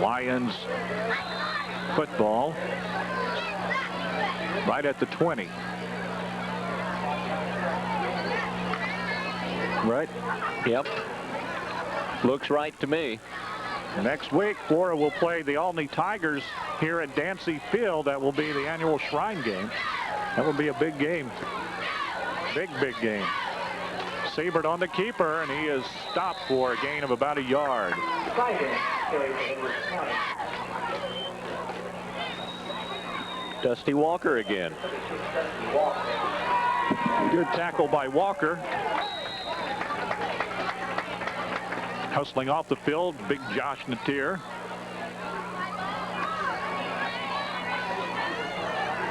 Lions football right at the 20. Right? Yep. Looks right to me. Next week, Flora will play the Albany Tigers here at Dancy Field. That will be the annual Shrine game. That will be a big game. Big game. Siebert on the keeper, and he is stopped for a gain of about a yard. Dusty Walker again. Good tackle by Walker. Hustling off the field, big Josh Natier.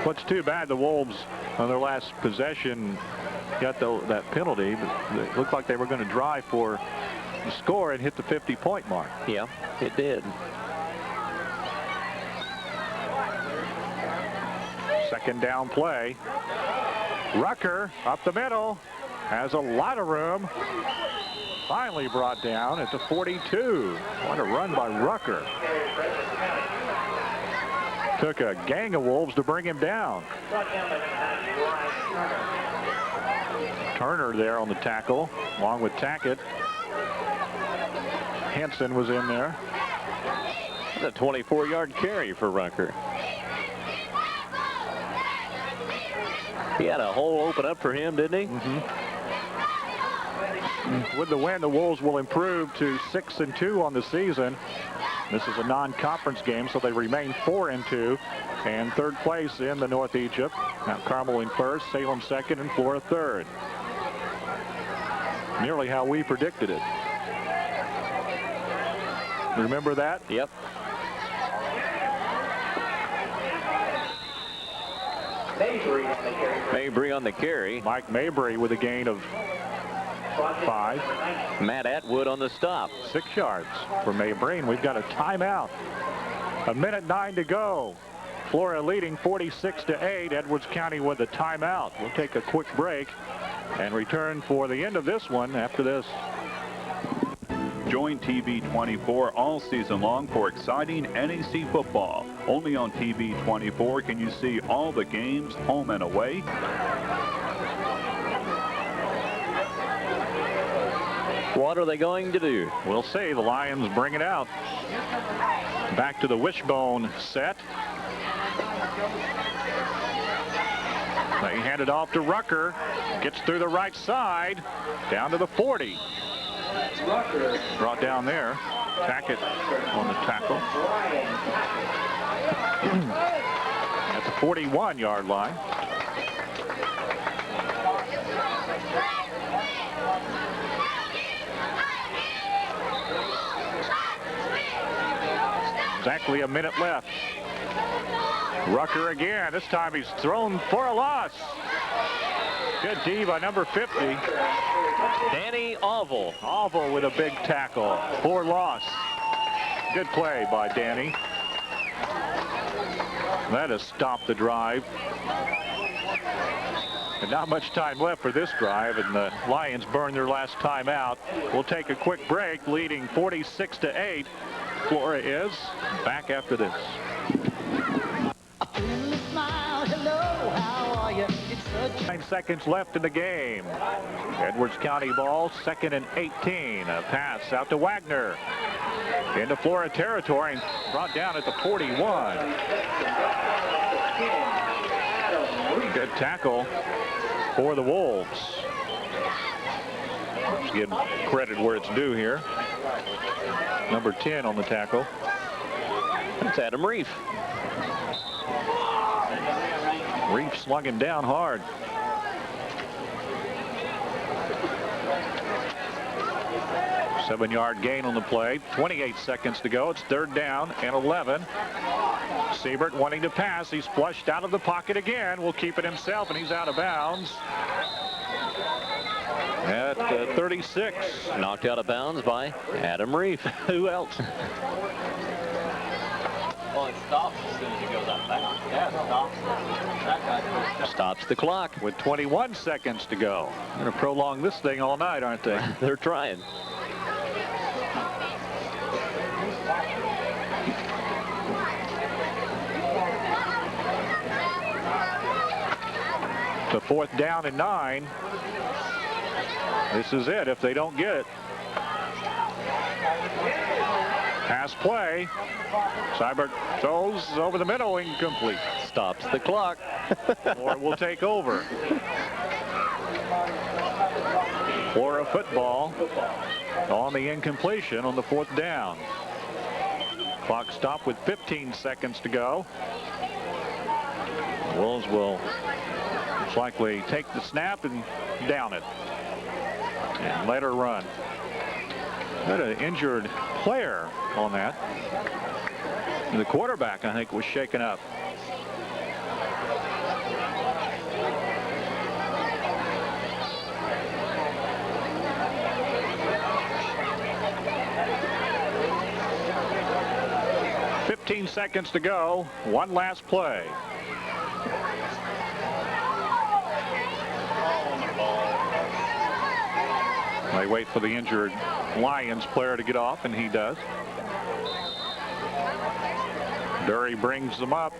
What's too bad, the Wolves on their last possession got that penalty, but it looked like they were going to drive for the score and hit the 50-point mark. Yeah, it did. Second down play. Rucker up the middle, has a lot of room. Finally brought down at the 42. What a run by Rucker. Took a gang of Wolves to bring him down. Turner there on the tackle, along with Tackett. Henson was in there. A 24-yard carry for Rucker. He had a hole open up for him, didn't he? With the win, the Wolves will improve to 6-2 on the season. This is a non-conference game, so they remain 4-2 and third place in the North Egypt. Now Carmel in first, Salem second, and Flora third. Nearly how we predicted it. Remember that? Yep. Mabry on the carry. Mike Mabry with a gain of 5. Matt Atwood on the stop. 6 yards for Mabry, and we've got a timeout. 1:09 to go. Flora leading 46-8. Edwards County with a timeout. We'll take a quick break and return for the end of this one after this. Join TV 24 all season long for exciting NEC football. Only on TV 24 can you see all the games, home and away. What are they going to do? We'll see. The Lions bring it out. Back to the wishbone set. They hand it off to Rucker. Gets through the right side. Down to the 40. Brought down there. Tackett on the tackle. At the 41-yard line. Exactly a minute left. Rucker again. This time he's thrown for a loss. Good D by number 50. Danny Oval. Oval with a big tackle for loss. Good play by Danny. That has stopped the drive. And not much time left for this drive, and the Lions burn their last time out. We'll take a quick break, leading 46-8. Flora is back after this. 9 seconds left in the game. Edwards County ball, 2nd and 18. A pass out to Wagner. Into Flora territory and brought down at the 41. Good tackle for the Wolves. Let's give credit where it's due here. Number 10 on the tackle. That's Adam Reef. Reef slung him down hard. Seven-yard gain on the play. 28 seconds to go. It's 3rd down and 11. Siebert wanting to pass. He's flushed out of the pocket again. Will keep it himself, and he's out of bounds. At 36. Knocked out of bounds by Adam Reef. Who else? Well, it stops as soon as it goes out back. Yeah, it stops. That guy stops the clock with 21 seconds to go. They're going to prolong this thing all night, aren't they? They're trying. To 4th down and 9. This is it if they don't get it. Pass play. Seibert throws over the middle, incomplete. Stops the clock. Flora will take over. Flora football on the incompletion on the 4th down. Clock stopped with 15 seconds to go. Wolves will most likely take the snap and down it and let her run. Had an injured player on that. The quarterback, I think, was shaken up. "15 seconds to go. One last play." They wait for the injured Lions player to get off, and he does. Dury brings them up.